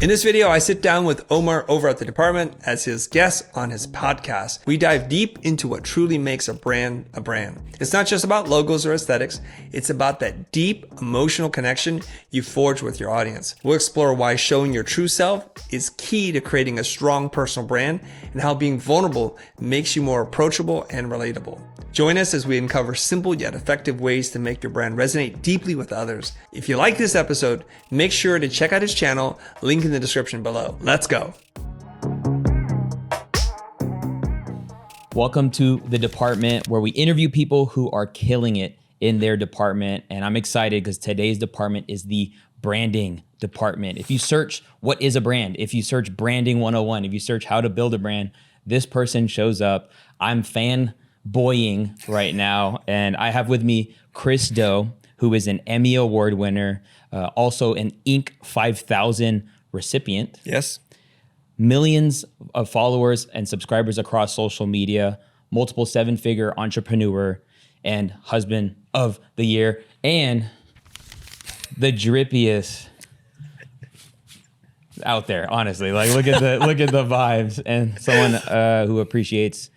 In this video, I sit down with Omar over at the department as his guest on his podcast. We dive deep into what truly makes a brand a brand. It's not just about logos or aesthetics. It's about that deep emotional connection you forge with your audience. We'll explore why showing your true self is key to creating a strong personal brand and how being vulnerable makes you more approachable and relatable. Join us as we uncover simple yet effective ways to make your brand resonate deeply with others. If you like this episode, make sure to check out his channel, link in the description below. Let's go. Welcome to the department where we interview people who are killing it in their department. And I'm excited because today's department is the branding department. If you search what is a brand, if you search branding 101, if you search how to build a brand, this person shows up. I'm fanboying right now. And I have with me Chris Do, who is an Emmy Award winner, also an Inc. 5000 recipient. Yes. Millions of followers and subscribers across social media, multiple seven-figure entrepreneur and husband of the year, and the drippiest out there, honestly. Like, look at the vibes, and someone who appreciates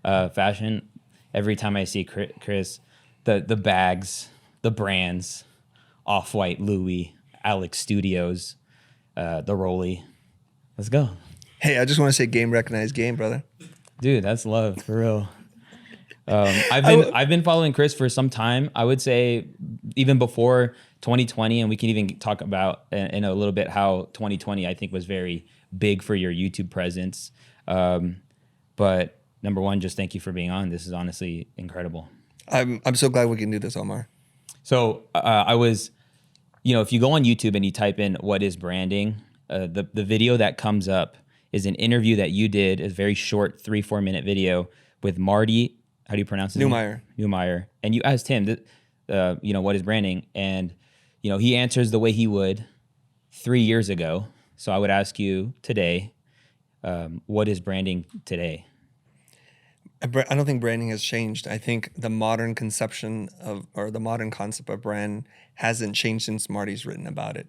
fashion. Every time I see Chris, the bags, the brands, Off-White, Louis, Alex Studios, the Rolly. Let's go. Hey, I just want to say game recognized game, brother. Dude, that's love, for real. I've been following Chris for some time. I would say even before 2020, and we can even talk about in a little bit how 2020 I think was very big for your YouTube presence. But number one, just thank you for being on. This is honestly incredible. I'm so glad we can do this, Omar. So I was, if you go on YouTube and you type in what is branding, the video that comes up is an interview that you did, a very short 3-4 minute video with Marty. How do you pronounce it? Neumeier. And you asked him, what is branding? And, he answers the way he would 3 years ago. So I would ask you today, what is branding today? I don't think branding has changed. I think the modern conception the modern concept of brand hasn't changed since Marty's written about it.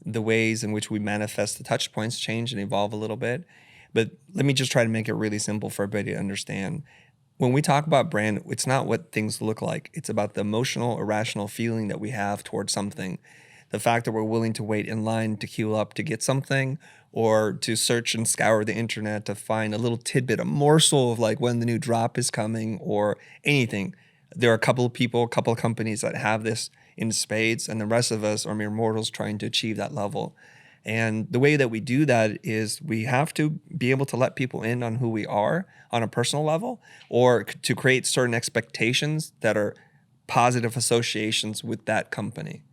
The ways in which we manifest the touch points change and evolve a little bit. But let me just try to make it really simple for everybody to understand. When we talk about brand, it's not what things look like. It's about the emotional, irrational feeling that we have towards something. The fact that we're willing to wait in line to queue up to get something, or to search and scour the internet to find a little tidbit, a morsel of like when the new drop is coming or anything. There are a couple of people, a couple of companies that have this in spades, and the rest of us are mere mortals trying to achieve that level. And the way that we do that is we have to be able to let people in on who we are on a personal level, or to create certain expectations that are positive associations with that company.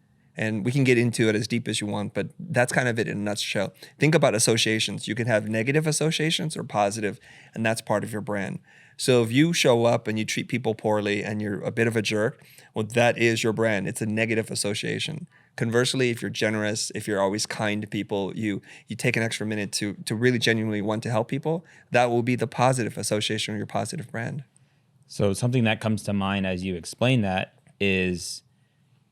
And we can get into it as deep as you want, but that's kind of it in a nutshell. Think about associations. You can have negative associations or positive, and that's part of your brand. So if you show up and you treat people poorly and you're a bit of a jerk, well, that is your brand. It's a negative association. Conversely, if you're generous, if you're always kind to people, you take an extra minute to really genuinely want to help people, that will be the positive association of your positive brand. So something that comes to mind as you explain that is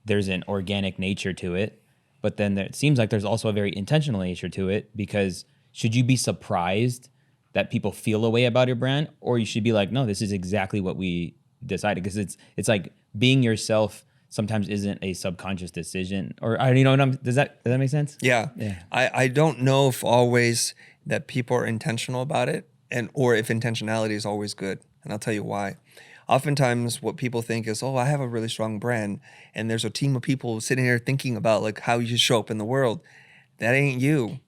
there's an organic nature to it, but then it seems like there's also a very intentional nature to it, because should you be surprised that people feel a way about your brand, or you should be like, no, this is exactly what we decided? Because it's like being yourself sometimes isn't a subconscious decision, or does that make sense? Yeah. I don't know if always that people are intentional about it, or if intentionality is always good, and I'll tell you why. Oftentimes what people think is, I have a really strong brand, and there's a team of people sitting here thinking about like how you should show up in the world. That ain't you.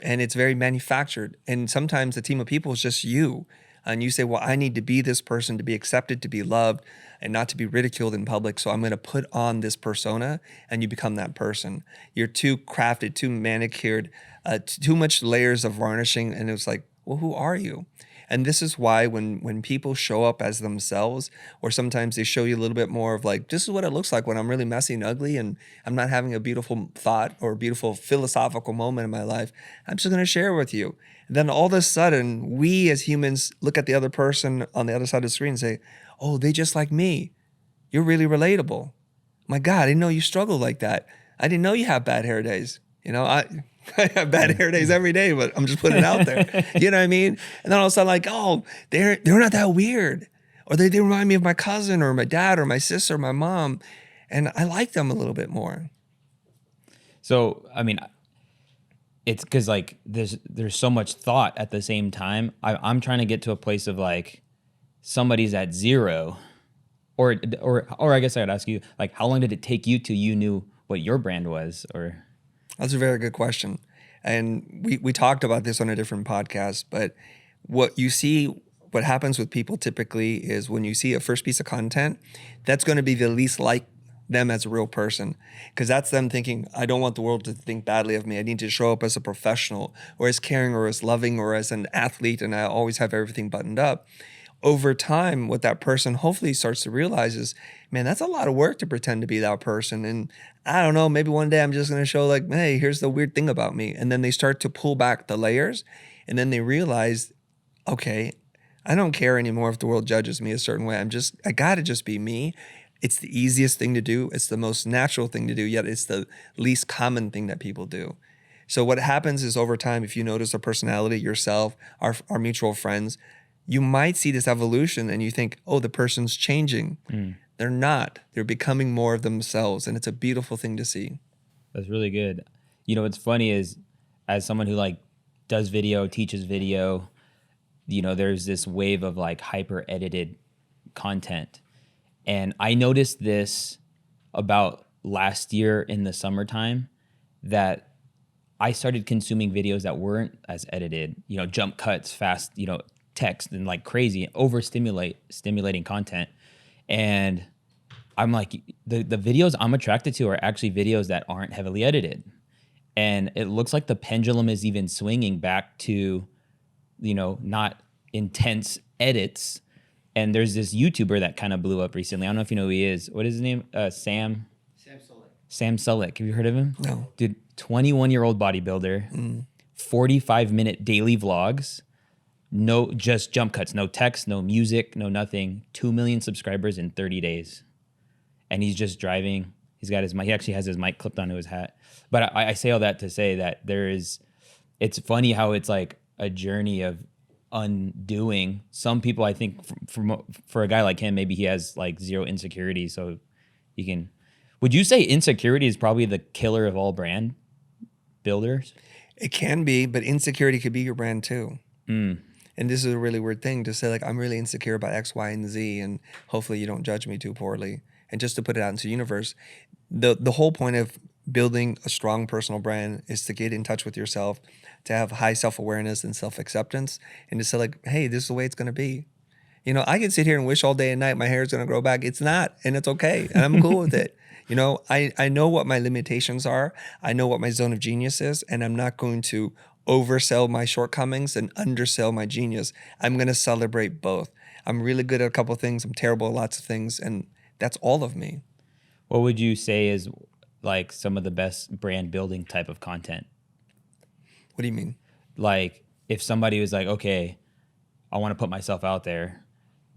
And it's very manufactured. And sometimes the team of people is just you. And you say, well, I need to be this person to be accepted, to be loved, and not to be ridiculed in public. So I'm going to put on this persona, and you become that person. You're too crafted, too manicured, too much layers of varnishing. And it was like, well, who are you? And this is why when people show up as themselves, or sometimes they show you a little bit more of like, this is what it looks like when I'm really messy and ugly and I'm not having a beautiful thought or a beautiful philosophical moment in my life, I'm just going to share it with you. And then all of a sudden, we as humans look at the other person on the other side of the screen and say, oh, they just like me. You're really relatable. My God, I didn't know you struggle like that. I didn't know you have bad hair days. I have bad hair days every day, but I'm just putting it out there. You know what I mean? And then all of a sudden, like, oh, they're not that weird. Or they remind me of my cousin or my dad or my sister or my mom. And I like them a little bit more. So, I mean, it's because like there's so much thought at the same time. I'm trying to get to a place of like somebody's at zero, or I guess I'd ask you, like, how long did it take you till you knew what your brand was? Or That's a very good question. And we talked about this on a different podcast, but what happens with people typically is when you see a first piece of content, that's going to be the least like them as a real person, because that's them thinking, I don't want the world to think badly of me. I need to show up as a professional or as caring or as loving or as an athlete, and I always have everything buttoned up. Over time, what that person hopefully starts to realize is, man, that's a lot of work to pretend to be that person. And I don't know, maybe one day I'm just going to show like, hey, here's the weird thing about me. And then they start to pull back the layers, and then they realize, okay, I don't care anymore if the world judges me a certain way. I got to just be me. It's the easiest thing to do. It's the most natural thing to do, yet it's the least common thing that people do. So what happens is over time, if you notice a personality, yourself, our mutual friends, you might see this evolution and you think, oh, the person's changing. They're not. They're becoming more of themselves. And it's a beautiful thing to see. that's really good. You know, what's funny is, as someone who like does video, teaches video, you know, there's this wave of like hyper edited content. And I noticed this about last year in the summertime, that I started consuming videos that weren't as edited, you know, jump cuts, fast, you know, text and like crazy, stimulating content. And I'm like, the videos I'm attracted to are actually videos that aren't heavily edited. And it looks like the pendulum is even swinging back to, you know, not intense edits. And there's this YouTuber that kind of blew up recently. I don't know if you know who he is. What is his name? Sam Sulek. Have you heard of him? No. Dude, 21-year-old bodybuilder, 45-minute daily vlogs, no, just jump cuts, no text, no music, no nothing. 2 million subscribers in 30 days. And he's just driving. He's got his mic. He actually has his mic clipped onto his hat. But I say all that to say that it's funny how it's like a journey of undoing. Some people, I think, for a guy like him, maybe he has like zero insecurities, so he can. Would you say insecurity is probably the killer of all brand builders? It can be, but insecurity could be your brand too. And this is a really weird thing to say, like, I'm really insecure about X, Y, and Z, and hopefully you don't judge me too poorly. And just to put it out into the universe, the whole point of building a strong personal brand is to get in touch with yourself, to have high self-awareness and self-acceptance, and to say like, hey, this is the way it's going to be. You know, I can sit here and wish all day and night my hair is going to grow back. It's not, and it's okay, and I'm cool with it. You know, I know what my limitations are. I know what my zone of genius is, and I'm not going to oversell my shortcomings and undersell my genius. I'm going to celebrate both. I'm really good at a couple of things. I'm terrible at lots of things, and that's all of me. What would you say is like some of the best brand building type of content? What do you mean? Like if somebody was like, okay, I want to put myself out there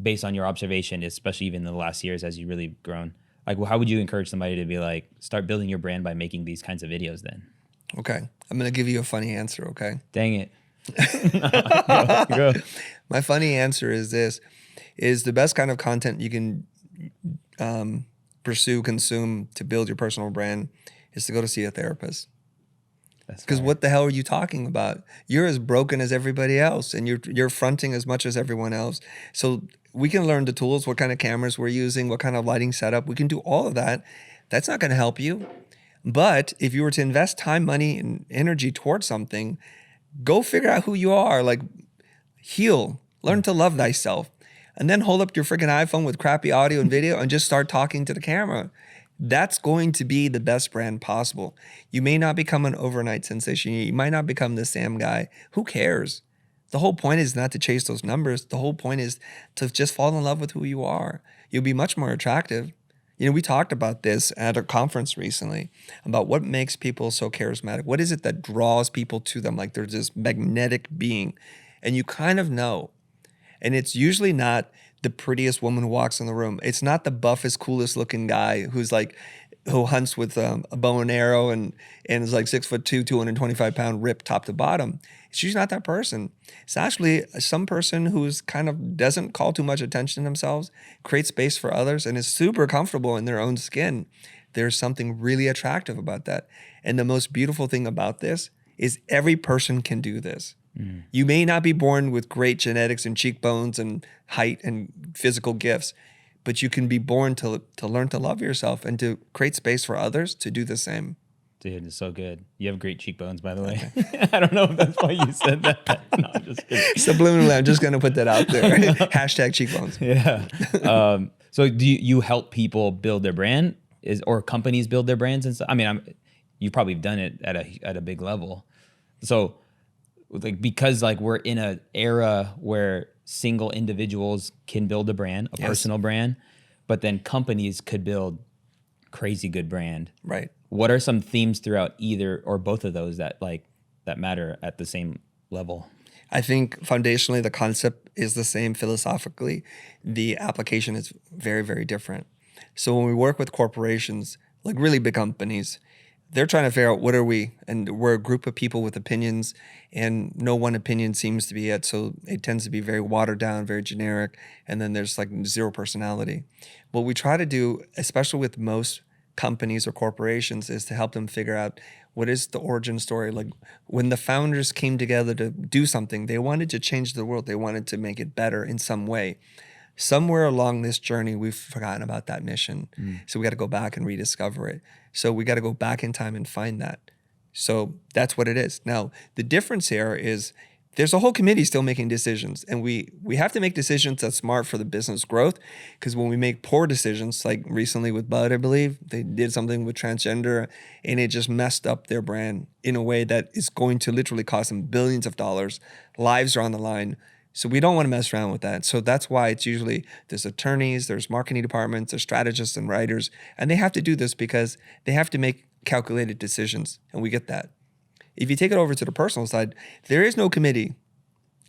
based on your observation, especially even in the last years as you've really grown, like how would you encourage somebody to be like, start building your brand by making these kinds of videos then? Okay. I'm going to give you a funny answer, okay? Dang it. Go. My funny answer is this, is the best kind of content you can consume to build your personal brand is to go to see a therapist. Because what the hell are you talking about? You're as broken as everybody else, and you're fronting as much as everyone else. So we can learn the tools, what kind of cameras we're using, what kind of lighting setup. We can do all of that. That's not going to help you. But if you were to invest time, money, and energy towards something, go figure out who you are. Like, heal, learn to love thyself, and then hold up your freaking iPhone with crappy audio and video and just start talking to the camera. That's going to be the best brand possible. You may not become an overnight sensation. You might not become the Sam guy. Who cares? The whole point is not to chase those numbers. The whole point is to just fall in love with who you are. You'll be much more attractive. You know, we talked about this at a conference recently about what makes people so charismatic. What is it that draws people to them? Like there's this magnetic being, and you kind of know. And it's usually not the prettiest woman who walks in the room. It's not the buffest, coolest looking guy who's like who hunts with a bow and arrow and is like 6'2", 225-pound, ripped top to bottom. She's not that person. It's actually some person who's kind of doesn't call too much attention to themselves, creates space for others, and is super comfortable in their own skin. There's something really attractive about that. And the most beautiful thing about this is every person can do this. You may not be born with great genetics and cheekbones and height and physical gifts, but you can be born to learn to love yourself and to create space for others to do the same. Dude, it's so good. You have great cheekbones, by the way. I don't know if that's why you said that. No, I'm just kidding. Subliminally, I'm just going to put that out there. Hashtag cheekbones. Yeah. So do you help people build their brand or companies build their brands and stuff? I mean, you probably done it at a big level. So like, because like we're in an era where single individuals can build a brand, a personal brand, but then companies could build crazy good brand. Right. What are some themes throughout either or both of those that matter at the same level? I think foundationally the concept is the same. Philosophically, the application is very, very different. So when we work with corporations, like really big companies, they're trying to figure out what are we, and we're a group of people with opinions, and no one opinion seems to be it. So it tends to be very watered down, very generic, and then there's like zero personality. What we try to do, especially with most companies or corporations, is to help them figure out what is the origin story. Like when the founders came together to do something, they wanted to change the world. They wanted to make it better in some way. Somewhere along this journey, we've forgotten about that mission. So we got to go back and rediscover it. So we got to go back in time and find that. So that's what it is. Now, the difference here is there's a whole committee still making decisions, and we have to make decisions that's smart for the business growth, because when we make poor decisions, like recently with Bud, I believe, they did something with transgender, and it just messed up their brand in a way that is going to literally cost them billions of dollars. Lives are on the line. So we don't want to mess around with that. So that's why it's usually there's attorneys, there's marketing departments, there's strategists and writers, and they have to do this because they have to make calculated decisions, and we get that. If you take it over to the personal side, there is no committee.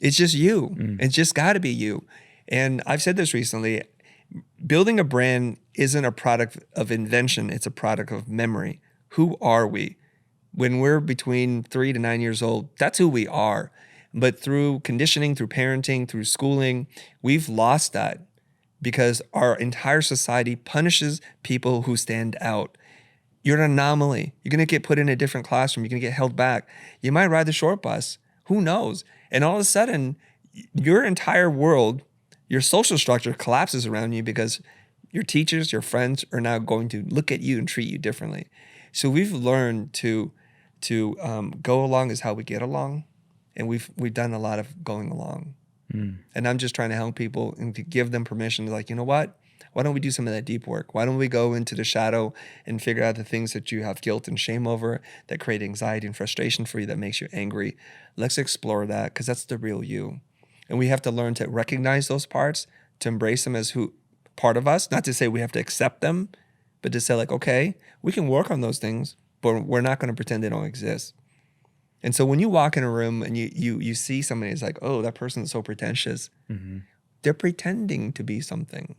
It's just you. It's just got to be you. And I've said this recently, building a brand isn't a product of invention, it's a product of memory. Who are we? When we're between 3 to 9 years old, that's who we are. But through conditioning, through parenting, through schooling, we've lost that because our entire society punishes people who stand out. You're an anomaly. You're going to get put in a different classroom. You're going to get held back. You might ride the short bus. Who knows? And all of a sudden, your entire world, your social structure collapses around you because your teachers, your friends are now going to look at you and treat you differently. So we've learned to go along is how we get along. And we've done a lot of going along. And I'm just trying to help people and to give them permission to, like, you know what? Why don't we do some of that deep work? Why don't we go into the shadow and figure out the things that you have guilt and shame over, that create anxiety and frustration for you, that makes you angry? Let's explore that, because that's the real you. And we have to learn to recognize those parts, to embrace them as part of us. Not to say we have to accept them, but to say, like, okay, we can work on those things, but we're not going to pretend they don't exist. And so when you walk in a room and you see somebody, it's like, oh, that person is so pretentious. They're pretending to be something.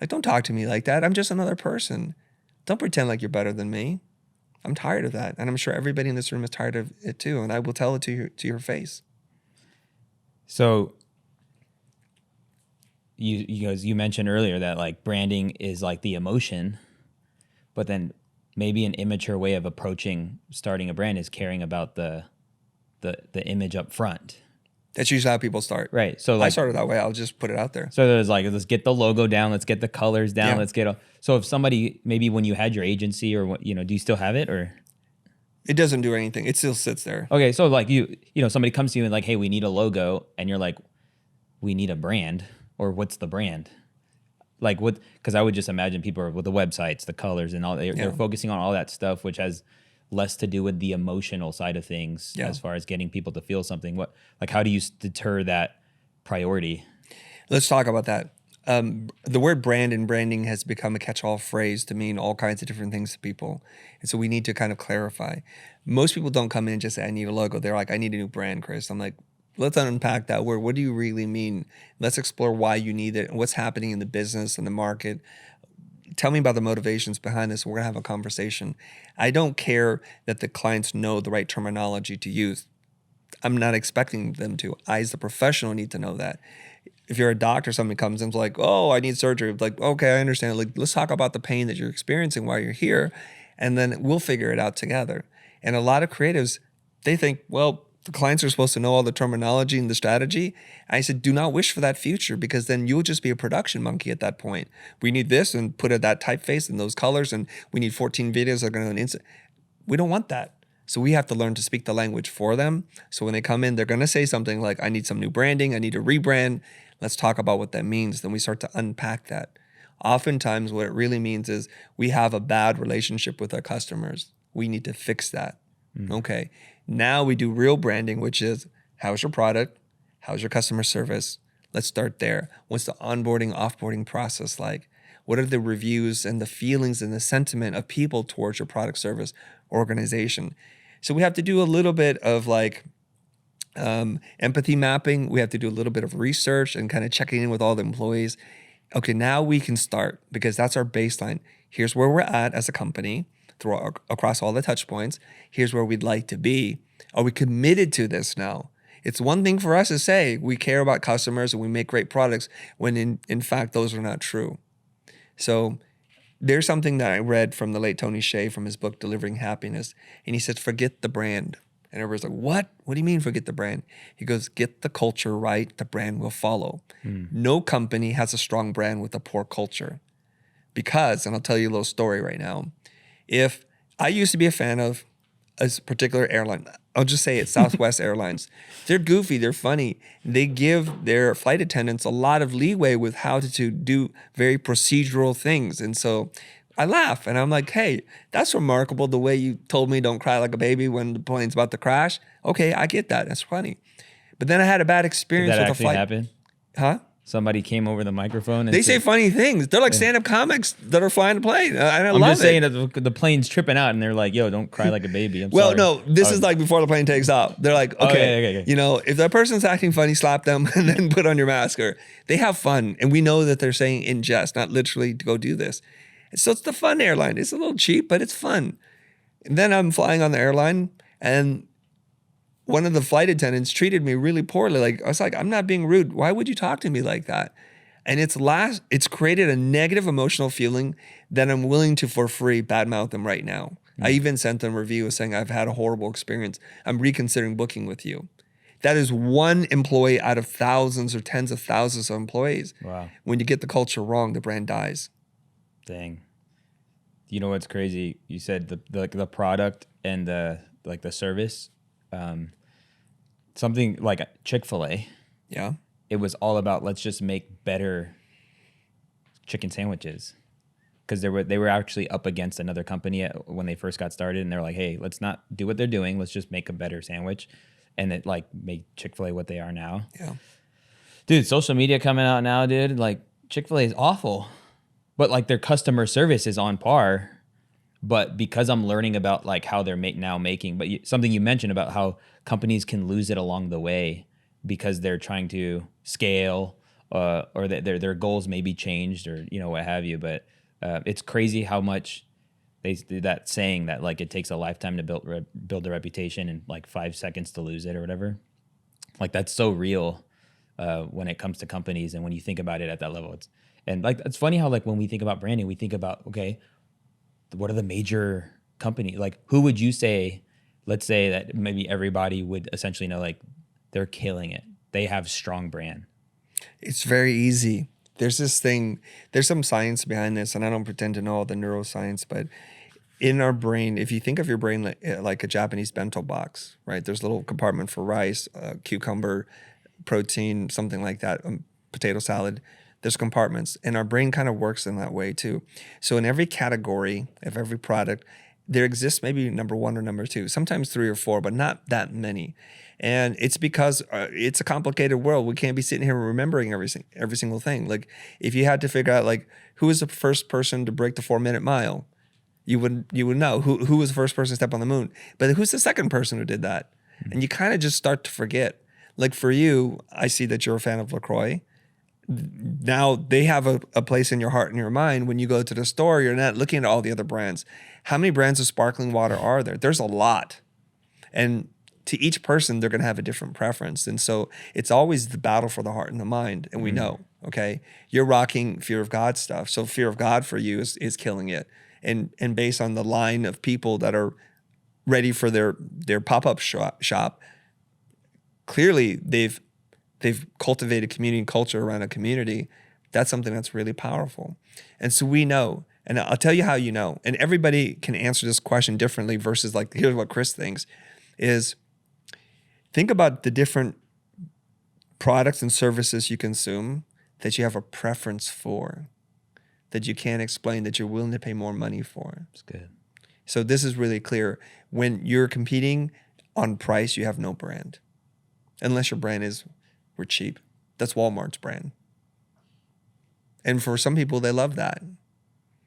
Like, don't talk to me like that. I'm just another person. Don't pretend like you're better than me. I'm tired of that. And I'm sure everybody in this room is tired of it too. And I will tell it to your face. So you mentioned earlier that like branding is like the emotion, but then maybe an immature way of approaching starting a brand is caring about the image up front. That's usually how people start. Right. So like, I started that way. I'll just put it out there. So there's like, let's get the logo down. Let's get the colors down. Yeah. Let's get. So if somebody, maybe when you had your agency or what, do you still have it or? It doesn't do anything. It still sits there. Okay. So like somebody comes to you and like, hey, we need a logo. And you're like, we need a brand, or what's the brand? Like what, because I would just imagine people are with the websites, the colors and all, they're focusing on all that stuff, which has less to do with the emotional side of things as far as getting people to feel something. How do you deter that priority? Let's talk about that. The word brand and branding has become a catch-all phrase to mean all kinds of different things to people. And so we need to kind of clarify. Most people don't come in and just say, I need a logo. They're like, I need a new brand, Chris. I'm like, let's unpack that word. What do you really mean? Let's explore why you need it and what's happening in the business and the market. tell me about the motivations behind this. We're going to have a conversation. I don't care that the clients know the right terminology to use. I'm not expecting them to. I, as the professional, need to know that. If you're a doctor, somebody comes in and is like, oh, I need surgery. Like, okay, I understand. Like, let's talk about the pain that you're experiencing while you're here, and then we'll figure it out together. And a lot of creatives, they think, well, the clients are supposed to know all the terminology and the strategy. I said, do not wish for that future, because then you'll just be a production monkey at that point. We need this, and put it that typeface and those colors, and we need 14 videos that are going to we don't want that. So we have to learn to speak the language for them. So when they come in, they're going to say something like, I need some new branding. I need to rebrand. Let's talk about what that means. Then we start to unpack that. Oftentimes, what it really means is we have a bad relationship with our customers. We need to fix that. Okay. Now we do real branding, which is, how's your product? How's your customer service? Let's start there. What's the onboarding, offboarding process like? What are the reviews and the feelings and the sentiment of people towards your product, service, organization? So we have to do a little bit of like empathy mapping. We have to do a little bit of research and kind of checking in with all the employees. Okay, now we can start, because that's our baseline. Here's where we're at as a company across all the touch points. Here's where we'd like to be. Are we committed to this now? It's one thing for us to say we care about customers and we make great products when in fact those are not true. So there's something that I read from the late Tony Hsieh from his book, Delivering Happiness. And he said, forget the brand. And everybody's like, what? What do you mean forget the brand? He goes, get the culture right, the brand will follow. No company has a strong brand with a poor culture. Because, and I'll tell you a little story right now. If I used to be a fan of a particular airline, I'll just say it's Southwest Airlines. They're goofy, they're funny. They give their flight attendants a lot of leeway with how to do very procedural things. And so I laugh and I'm like, hey, that's remarkable, the way you told me don't cry like a baby when the plane's about to crash. Okay, I get that. That's funny. But then I had a bad experience Did that with a actually flight. happen? Huh? Somebody came over the microphone and They say funny things. They're like stand-up comics that are flying the plane. And I I'm love just it. saying that the plane's tripping out and they're like, yo, don't cry like a baby. I'm Well, sorry. no, this is like before the plane takes off. They're like, okay, okay. you know, if that person's acting funny, slap them and then put on your mask. Or they have fun. And we know that they're saying in jest, not literally to go do this. So it's the fun airline. It's a little cheap, but it's fun. And then I'm flying on the airline and one of the flight attendants treated me really poorly. Like, I was like, I'm not being rude. Why would you talk to me like that? And it's created a negative emotional feeling that I'm willing to, for free, badmouth them right now. I even sent them a review saying, I've had a horrible experience. I'm reconsidering booking with you. That is one employee out of thousands or tens of thousands of employees. Wow. When you get the culture wrong, the brand dies. Dang. You know what's crazy? You said the product and the service. Something like Chick-fil-A. Yeah. It was all about, let's just make better chicken sandwiches, because they were actually up against another company when they first got started, and they're like, hey, let's not do what they're doing, let's just make a better sandwich, and it like made Chick-fil-A what they are now. Yeah. Dude, social media coming out now, dude, like Chick-fil-A is awful, but like their customer service is on par. But because I'm learning about like how they're making, but something you mentioned about how companies can lose it along the way because they're trying to scale, or their goals may be changed, or what have you. But it's crazy how much they do that saying that like it takes a lifetime to build a reputation and like 5 seconds to lose it or whatever. Like that's so real when it comes to companies, and when you think about it at that level. It's funny how like when we think about branding, we think about, okay, what are the major company? Like who would you say? Let's say that maybe everybody would essentially know, like, they're killing it. They have strong brand. It's very easy. There's this thing, there's some science behind this, and I don't pretend to know all the neuroscience, but in our brain, if you think of your brain like a Japanese bento box, right? There's a little compartment for rice, cucumber, protein, something like that, potato salad. There's compartments, and our brain kind of works in that way too. So in every category of every product, there exists maybe number 1 or number 2, sometimes 3 or 4, but not that many. And it's because it's a complicated world. We can't be sitting here remembering every single thing. Like if you had to figure out like who was the first person to break the 4-minute mile, you would know who was the first person to step on the moon. But who's the second person who did that? And you kind of just start to forget. Like for you, I see that you're a fan of LaCroix. now they have a place in your heart and your mind. When you go to the store, you're not looking at all the other brands. How many brands of sparkling water are there? There's a lot. And to each person, they're going to have a different preference. And so it's always the battle for the heart and the mind. And we know, okay, you're rocking fear of God stuff. So fear of God for you is killing it. And based on the line of people that are ready for their pop-up shop, clearly they've cultivated community and culture around a community. That's something that's really powerful. And so we know, and I'll tell you how you know, and everybody can answer this question differently versus like, here's what Chris thinks, is think about the different products and services you consume that you have a preference for, that you can't explain, that you're willing to pay more money for. That's good. So this is really clear. When you're competing on price, you have no brand. Unless your brand is, we're cheap. That's Walmart's brand. And for some people, they love that.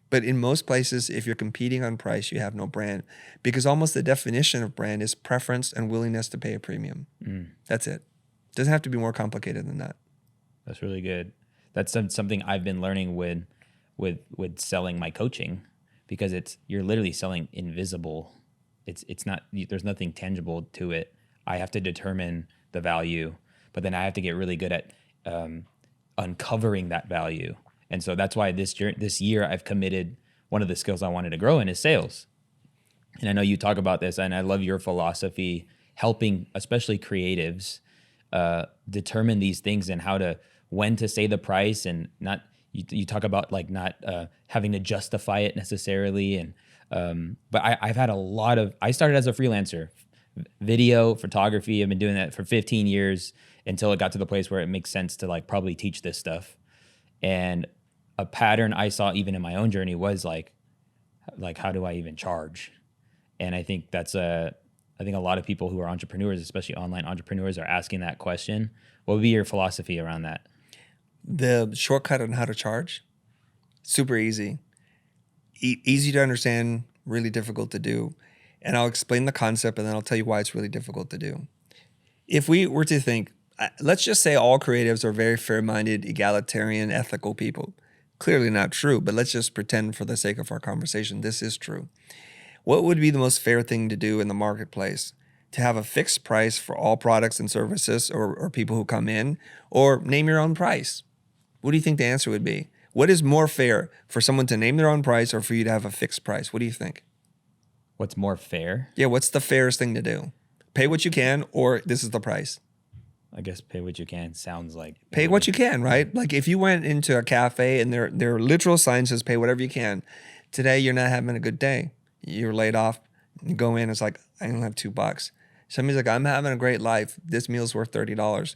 But in most places, if you're competing on price, you have no brand, because almost the definition of brand is preference and willingness to pay a premium. That's it. Doesn't have to be more complicated than that. That's really good. That's something I've been learning with selling my coaching, because you're literally selling invisible. It's not, there's nothing tangible to it. I have to determine the value, but then I have to get really good at uncovering that value. And so that's why this year I've committed, one of the skills I wanted to grow in is sales. And I know you talk about this, and I love your philosophy, helping especially creatives determine these things and when to say the price, and not, you talk about like not having to justify it necessarily. And but I've had I started as a freelancer, video, photography. I've been doing that for 15 years until it got to the place where it makes sense to like probably teach this stuff. And a pattern I saw even in my own journey was like how do I even charge? And I think I think a lot of people who are entrepreneurs, especially online entrepreneurs, are asking that question. What would be your philosophy around that? The shortcut on how to charge, super easy. Easy to understand, really difficult to do. And I'll explain the concept, and then I'll tell you why it's really difficult to do. If we were to think, let's just say all creatives are very fair-minded, egalitarian, ethical people. Clearly not true, but let's just pretend for the sake of our conversation this is true. What would be the most fair thing to do in the marketplace? To have a fixed price for all products and services or people who come in, or name your own price? What do you think the answer would be? What is more fair, for someone to name their own price or for you to have a fixed price? What do you think? What's more fair? Yeah, what's the fairest thing to do? Pay what you can, or this is the price? I guess pay what you can sounds like... Pay what you can, right? Like if you went into a cafe and their literal sign says pay whatever you can. Today, you're not having a good day. You're laid off. You go in, it's like, I only have $2. Somebody's like, I'm having a great life. This meal's worth $30.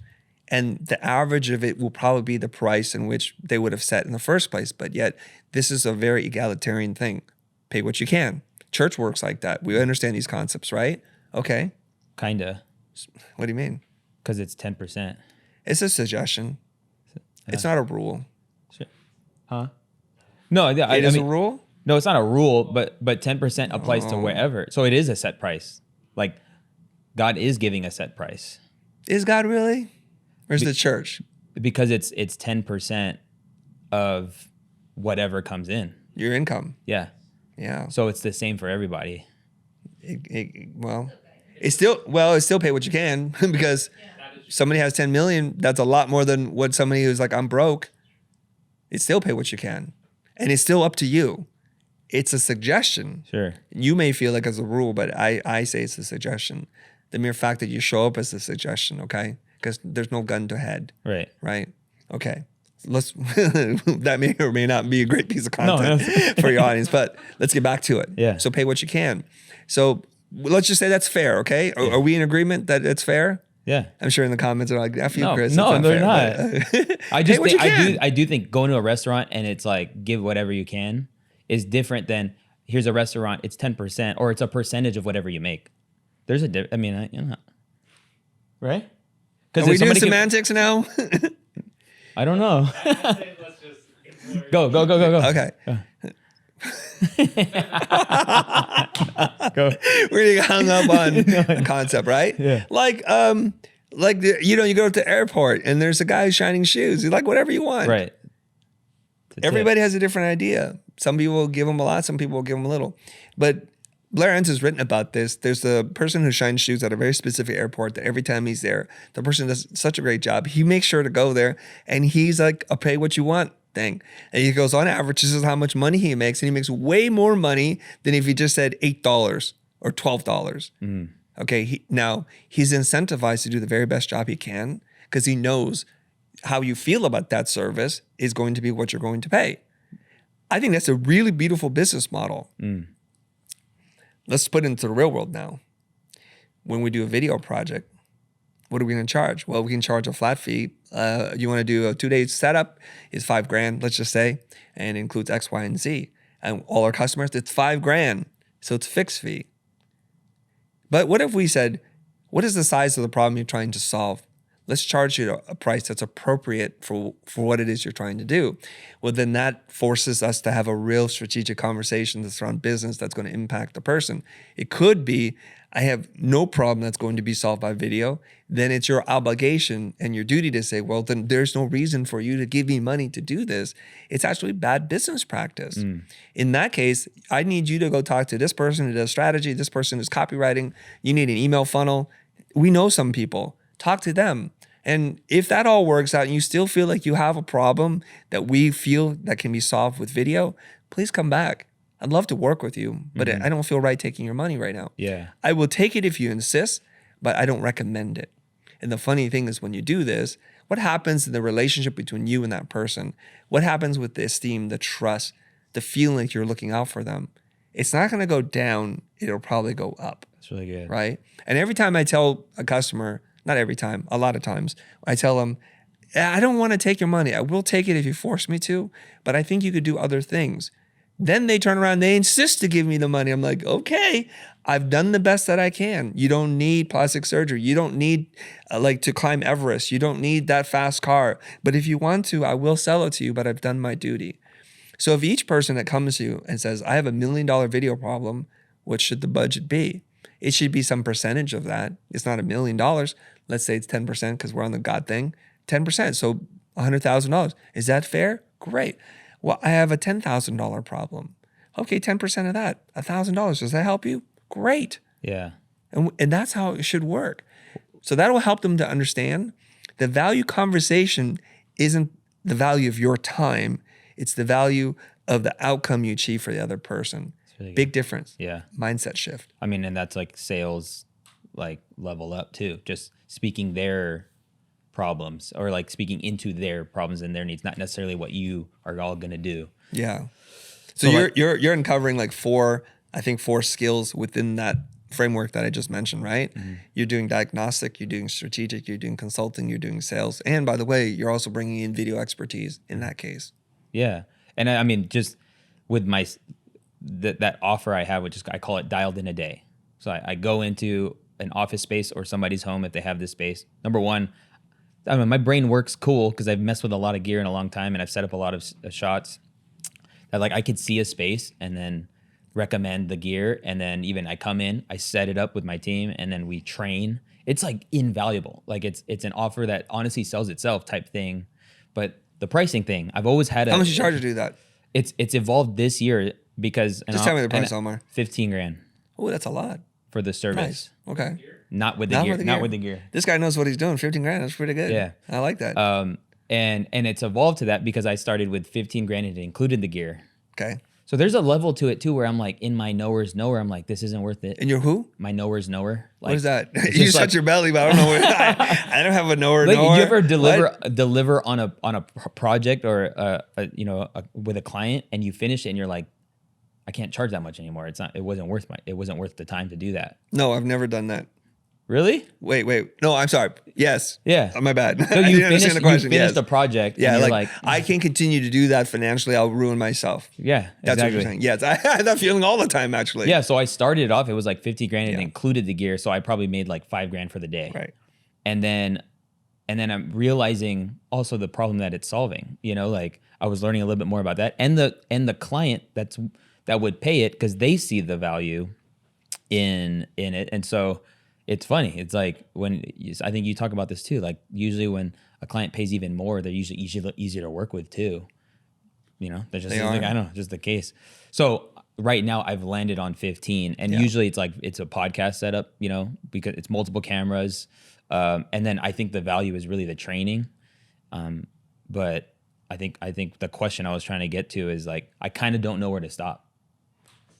And the average of it will probably be the price in which they would have set in the first place. But yet, this is a very egalitarian thing. Pay what you can. Church works like that. We understand these concepts, right? Okay. Kinda. What do you mean? Because it's 10%. It's a suggestion. It's not a rule. Huh? No, It is a rule? No, it's not a rule, but 10% applies to wherever. So it is a set price. Like God is giving a set price. Is God really? Or is the church? Because it's 10% of whatever comes in. Your income. Yeah. Yeah. So it's the same for everybody. It's still pay what you can, because somebody has 10 million. That's a lot more than what somebody who's like, I'm broke. It's still pay what you can. And it's still up to you. It's a suggestion. Sure. You may feel like it's a rule, but I say it's a suggestion. The mere fact that you show up is a suggestion, okay? Because there's no gun to head. Right. Right? Okay. Let's that may or may not be a great piece of content for your audience, but let's get back to it. Yeah. So pay what you can. So let's just say that's fair, okay? Are we in agreement that it's fair? Yeah. I'm sure in the comments they're like, F you, Chris. No, they're fair, not. I do think going to a restaurant and it's like give whatever you can is different than here's a restaurant, it's 10% or it's a percentage of whatever you make. There's a right? Are we doing semantics now? I don't know. Go. Okay. Go. We're getting hung up on concept, right? Yeah. Like Like, you go to the airport and there's a guy shining shoes. He's like, whatever you want. Right. Everybody has a different idea. Some people will give them a lot. Some people will give them a little. But Blair Enns has written about this. There's a person who shines shoes at a very specific airport that every time he's there, the person does such a great job. He makes sure to go there, and he's like a pay what you want thing. And he goes, on average, this is how much money he makes, and he makes way more money than if he just said $8 or $12. Okay, now he's incentivized to do the very best job he can because he knows how you feel about that service is going to be what you're going to pay. I think that's a really beautiful business model. Let's put it into the real world now. When we do a video project, what are we going to charge? Well, we can charge a flat fee. You want to do a 2-day setup, is $5,000, let's just say, and includes X, Y, and Z. And all our customers, it's $5,000. So it's a fixed fee. But what if we said, what is the size of the problem you're trying to solve? Let's charge you a price that's appropriate for what it is you're trying to do. Well, then that forces us to have a real strategic conversation that's around business that's going to impact the person. It could be, I have no problem that's going to be solved by video. Then it's your obligation and your duty to say, well, then there's no reason for you to give me money to do this. It's actually bad business practice. In that case, I need you to go talk to this person who does strategy, this person who's copywriting. You need an email funnel. We know some people. Talk to them. And if that all works out and you still feel like you have a problem that we feel that can be solved with video, please come back. I'd love to work with you, but I don't feel right taking your money right now. Yeah. I will take it if you insist, but I don't recommend it. And the funny thing is when you do this, what happens in the relationship between you and that person? What happens with the esteem, the trust, the feeling like you're looking out for them? It's not going to go down. It'll probably go up. That's really good. Right? And every time I tell a customer, not every time, a lot of times, I tell them, I don't want to take your money. I will take it if you force me to, but I think you could do other things. Then they turn around, they insist to give me the money. I'm like, okay, I've done the best that I can. You don't need plastic surgery. You don't need to climb Everest. You don't need that fast car. But if you want to, I will sell it to you, but I've done my duty. So if each person that comes to you and says, I have $1 million video problem, what should the budget be? It should be some percentage of that. It's not $1 million. Let's say it's 10% because we're on the God thing. 10%, so $100,000. Is that fair? Great. Well, I have a $10,000 problem. Okay, 10% of that, $1,000. Does that help you? Great. Yeah. And that's how it should work. So that will help them to understand the value conversation isn't the value of your time. It's the value of the outcome you achieve for the other person. Really big difference. Yeah. Mindset shift. I mean, and that's like sales, like level up too. Just speaking their problems or like speaking into their problems and their needs, not necessarily what you are all going to do. Yeah. So you're uncovering like four skills within that framework that I just mentioned, right? You're doing diagnostic, you're doing strategic, you're doing consulting, you're doing sales. And by the way, you're also bringing in video expertise in that case. Yeah. And I mean, just with my, that offer I have, which is, I call it dialed in a day. So I go into an office space or somebody's home if they have this space. Number one, I mean, my brain works cool because I've messed with a lot of gear in a long time and I've set up a lot of shots that like I could see a space and then recommend the gear. And then even I come in, I set it up with my team and then we train. It's like invaluable. Like it's an offer that honestly sells itself type thing. But the pricing thing, I've always had How much you charge to do that? It's evolved this year because just tell me the price, Omar. $15,000. Oh, that's a lot for the service. Nice. Okay. Not with the gear. Not with the gear. This guy knows what he's doing. $15,000. That's pretty good. Yeah. I like that. And it's evolved to that because I started with $15,000 and it included the gear. Okay. So there's a level to it too where I'm like in my nowhere's nowhere. I'm like, this isn't worth it. And you're who? My nowhere's nowhere. Like, what is that? You just touch your belly, but I don't know. I don't have a nowhere. Like, nowhere. You ever deliver on a project or with a client and you finish it and you're like, I can't charge that much anymore. It wasn't worth the time to do that. No, I've never done that. Really? Wait. No, I'm sorry. Yes. Yeah. My bad. So you finished the project. Yeah, and like I can't continue to do that financially. I'll ruin myself. Yeah, that's what you're saying. Yes, I had that feeling all the time actually. Yeah, so I started it off. It was like $50,000 and it included the gear. So I probably made like $5,000 for the day. Right. And then I'm realizing also the problem that it's solving. You know, like I was learning a little bit more about that, and the client that would pay it because they see the value in it, and so it's funny. It's like I think you talk about this too. Like usually when a client pays even more, they're usually easier to work with too. That's just They like, are. I don't know, just the case. So right now I've landed on 15, and Yeah. usually it's a podcast setup, because it's multiple cameras. And then I think the value is really the training. But I think the question I was trying to get to is like, I kind of don't know where to stop.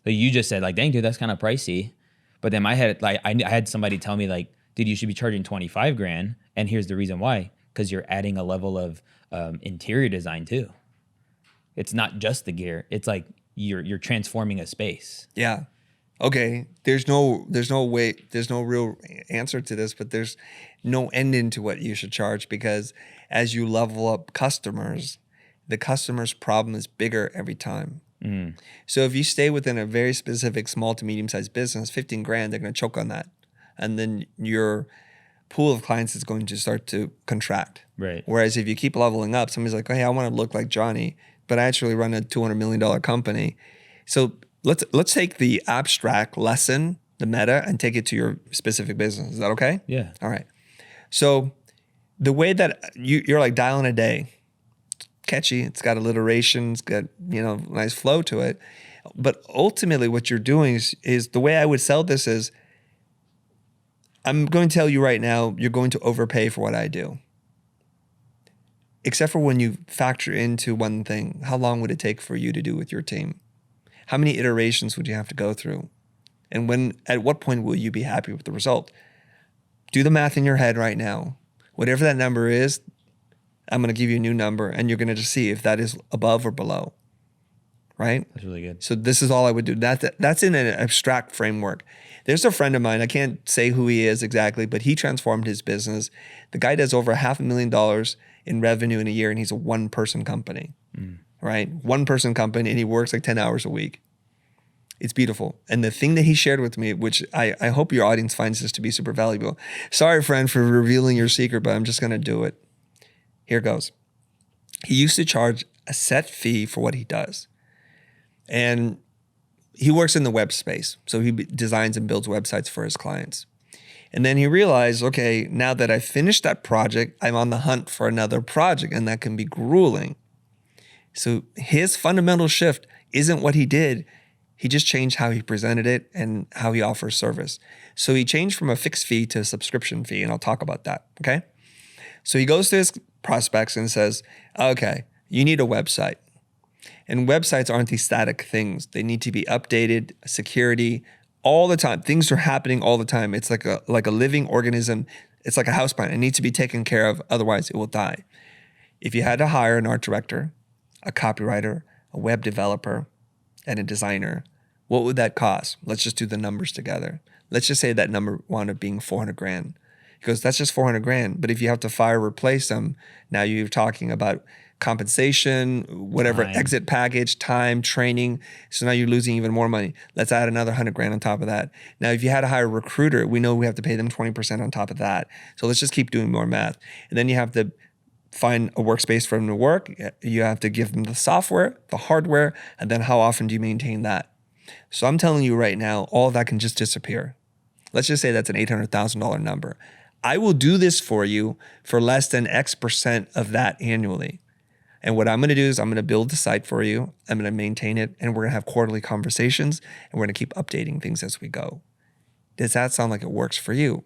So you just said like, dang dude, that's kind of pricey. But then my head, like I had somebody tell me like, dude, you should be charging 25 grand. And here's the reason why, because you're adding a level of interior design too. It's not just the gear. It's like you're transforming a space. Yeah. Okay. There's no real answer to this, but there's no end into what you should charge, because as you level up customers, the customer's problem is bigger every time. So if you stay within a very specific small to medium sized business, 15 grand, they're going to choke on that. And then your pool of clients is going to start to contract. Right. Whereas if you keep leveling up, somebody's like, oh, hey, I want to look like Johnny, but I actually run a $200 million company. So let's take the abstract lesson, the meta, and take it to your specific business. Is that okay? Yeah. All right. So the way that you're like dialing a day, catchy, it's got alliteration, it's got, nice flow to it. But ultimately what you're doing is the way I would sell this is, I'm going to tell you right now, you're going to overpay for what I do. Except for when you factor into one thing, how long would it take for you to do with your team? How many iterations would you have to go through? And at what point will you be happy with the result? Do the math in your head right now. Whatever that number is, I'm going to give you a new number, and you're going to just see if that is above or below. Right? That's really good. So this is all I would do. That's in an abstract framework. There's a friend of mine, I can't say who he is exactly, but he transformed his business. The guy does over $500,000 in revenue in a year, and he's a one-person company. Right? One-person company, and he works like 10 hours a week. It's beautiful. And the thing that he shared with me, which I hope your audience finds this to be super valuable. Sorry, friend, for revealing your secret, but I'm just going to do it. Here goes. He used to charge a set fee for what he does. And he works in the web space. So he designs and builds websites for his clients. And then he realized, okay, now that I finished that project, I'm on the hunt for another project, and that can be grueling. So his fundamental shift isn't what he did. He just changed how he presented it and how he offers service. So he changed from a fixed fee to a subscription fee, and I'll talk about that, okay? So he goes to his prospects and says, okay, you need a website. And websites aren't these static things. They need to be updated, security, all the time. Things are happening all the time. It's like a living organism. It's like a houseplant. It needs to be taken care of, otherwise it will die. If you had to hire an art director, a copywriter, a web developer, and a designer, what would that cost? Let's just do the numbers together. Let's just say that number wound up being 400 grand. He goes, that's just 400 grand. But if you have to fire, replace them, now you're talking about compensation, whatever, Time. exit package, time, training. So now you're losing even more money. Let's add another 100 grand on top of that. Now, if you had to hire a recruiter, we know we have to pay them 20% on top of that. So let's just keep doing more math. And then you have to find a workspace for them to work. You have to give them the software, the hardware, and then how often do you maintain that? So I'm telling you right now, all of that can just disappear. Let's just say that's an $800,000 number. I will do this for you for less than X% of that annually. And what I'm going to do is I'm going to build the site for you. I'm going to maintain it, and we're going to have quarterly conversations, and we're going to keep updating things as we go. Does that sound like it works for you?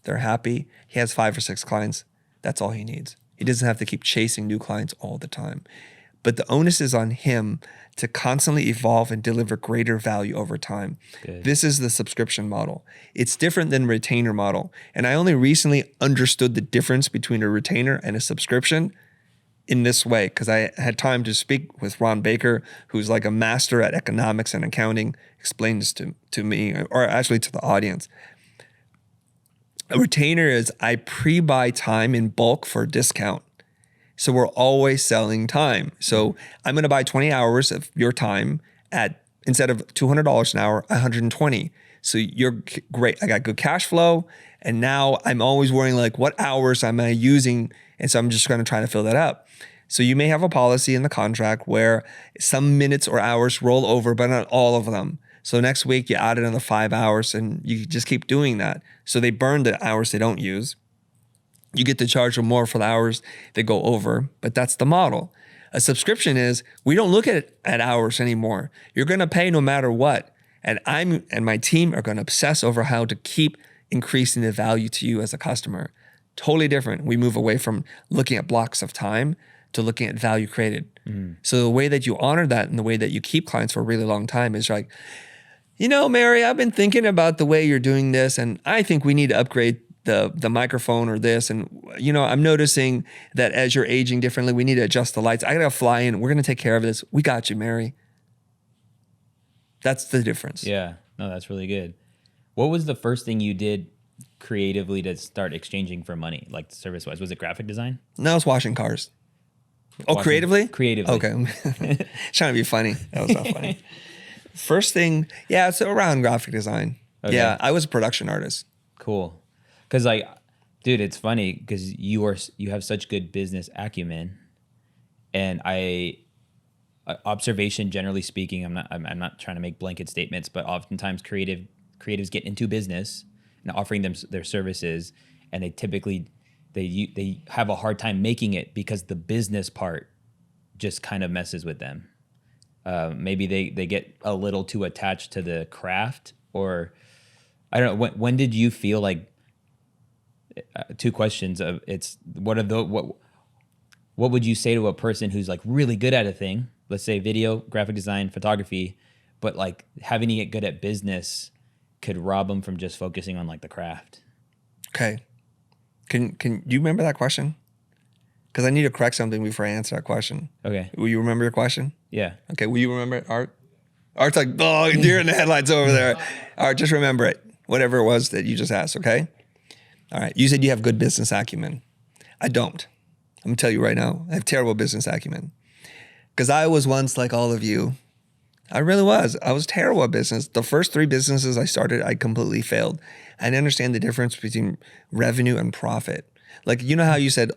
They're happy. He has 5 or 6 clients. That's all he needs. He doesn't have to keep chasing new clients all the time. But the onus is on him to constantly evolve and deliver greater value over time. Good. This is the subscription model. It's different than retainer model. And I only recently understood the difference between a retainer and a subscription in this way, because I had time to speak with Ron Baker, who's like a master at economics and accounting, explain this to me, or actually to the audience. A retainer is I pre-buy time in bulk for a discount. So we're always selling time. So I'm going to buy 20 hours of your time at, instead of $200 an hour, $120. So you're great. I got good cash flow. And now I'm always worrying like, what hours am I using? And so I'm just going to try to fill that up. So you may have a policy in the contract where some minutes or hours roll over, but not all of them. So next week you add another 5 hours and you just keep doing that. So they burn the hours they don't use. You get to charge them more for the hours they go over, but that's the model. A subscription is, we don't look at hours anymore. You're going to pay no matter what. And my team are going to obsess over how to keep increasing the value to you as a customer. Totally different. We move away from looking at blocks of time to looking at value created. So the way that you honor that and the way that you keep clients for a really long time is like, Mary, I've been thinking about the way you're doing this, and I think we need to upgrade the microphone or this. And, I'm noticing that as you're aging differently, we need to adjust the lights. I got to fly in. We're going to take care of this. We got you, Mary. That's the difference. Yeah. No, that's really good. What was the first thing you did creatively to start exchanging for money, like service-wise? Was it graphic design? No, it's washing cars. Creatively? Creatively. Okay. Trying to be funny. That was not funny. First thing, it's around graphic design. Okay. Yeah, I was a production artist. Cool. Because dude, it's funny because you have such good business acumen, and observation, generally speaking, I'm not trying to make blanket statements, but oftentimes creatives get into business and offering them their services, and they typically they have a hard time making it because the business part just kind of messes with them. Maybe they get a little too attached to the craft, or I don't know. When did you feel like? Two questions of what would you say to a person who's like really good at a thing, let's say video, graphic design, photography, but like having to get good at business could rob them from just focusing on like the craft? Okay. Can you remember that question? Because I need to correct something before I answer that question. Okay. Will you remember your question? Yeah. Okay. Will you remember it, Art? Art's like, oh, deer in the headlights over there. Art, just remember it. Whatever it was that you just asked, okay? All right. You said you have good business acumen. I don't. I'm going to tell you right now, I have terrible business acumen. Because I was once like all of you. I really was. I was terrible at business. The first 3 businesses I started, I completely failed. I didn't understand the difference between revenue and profit. Like, you know how you said,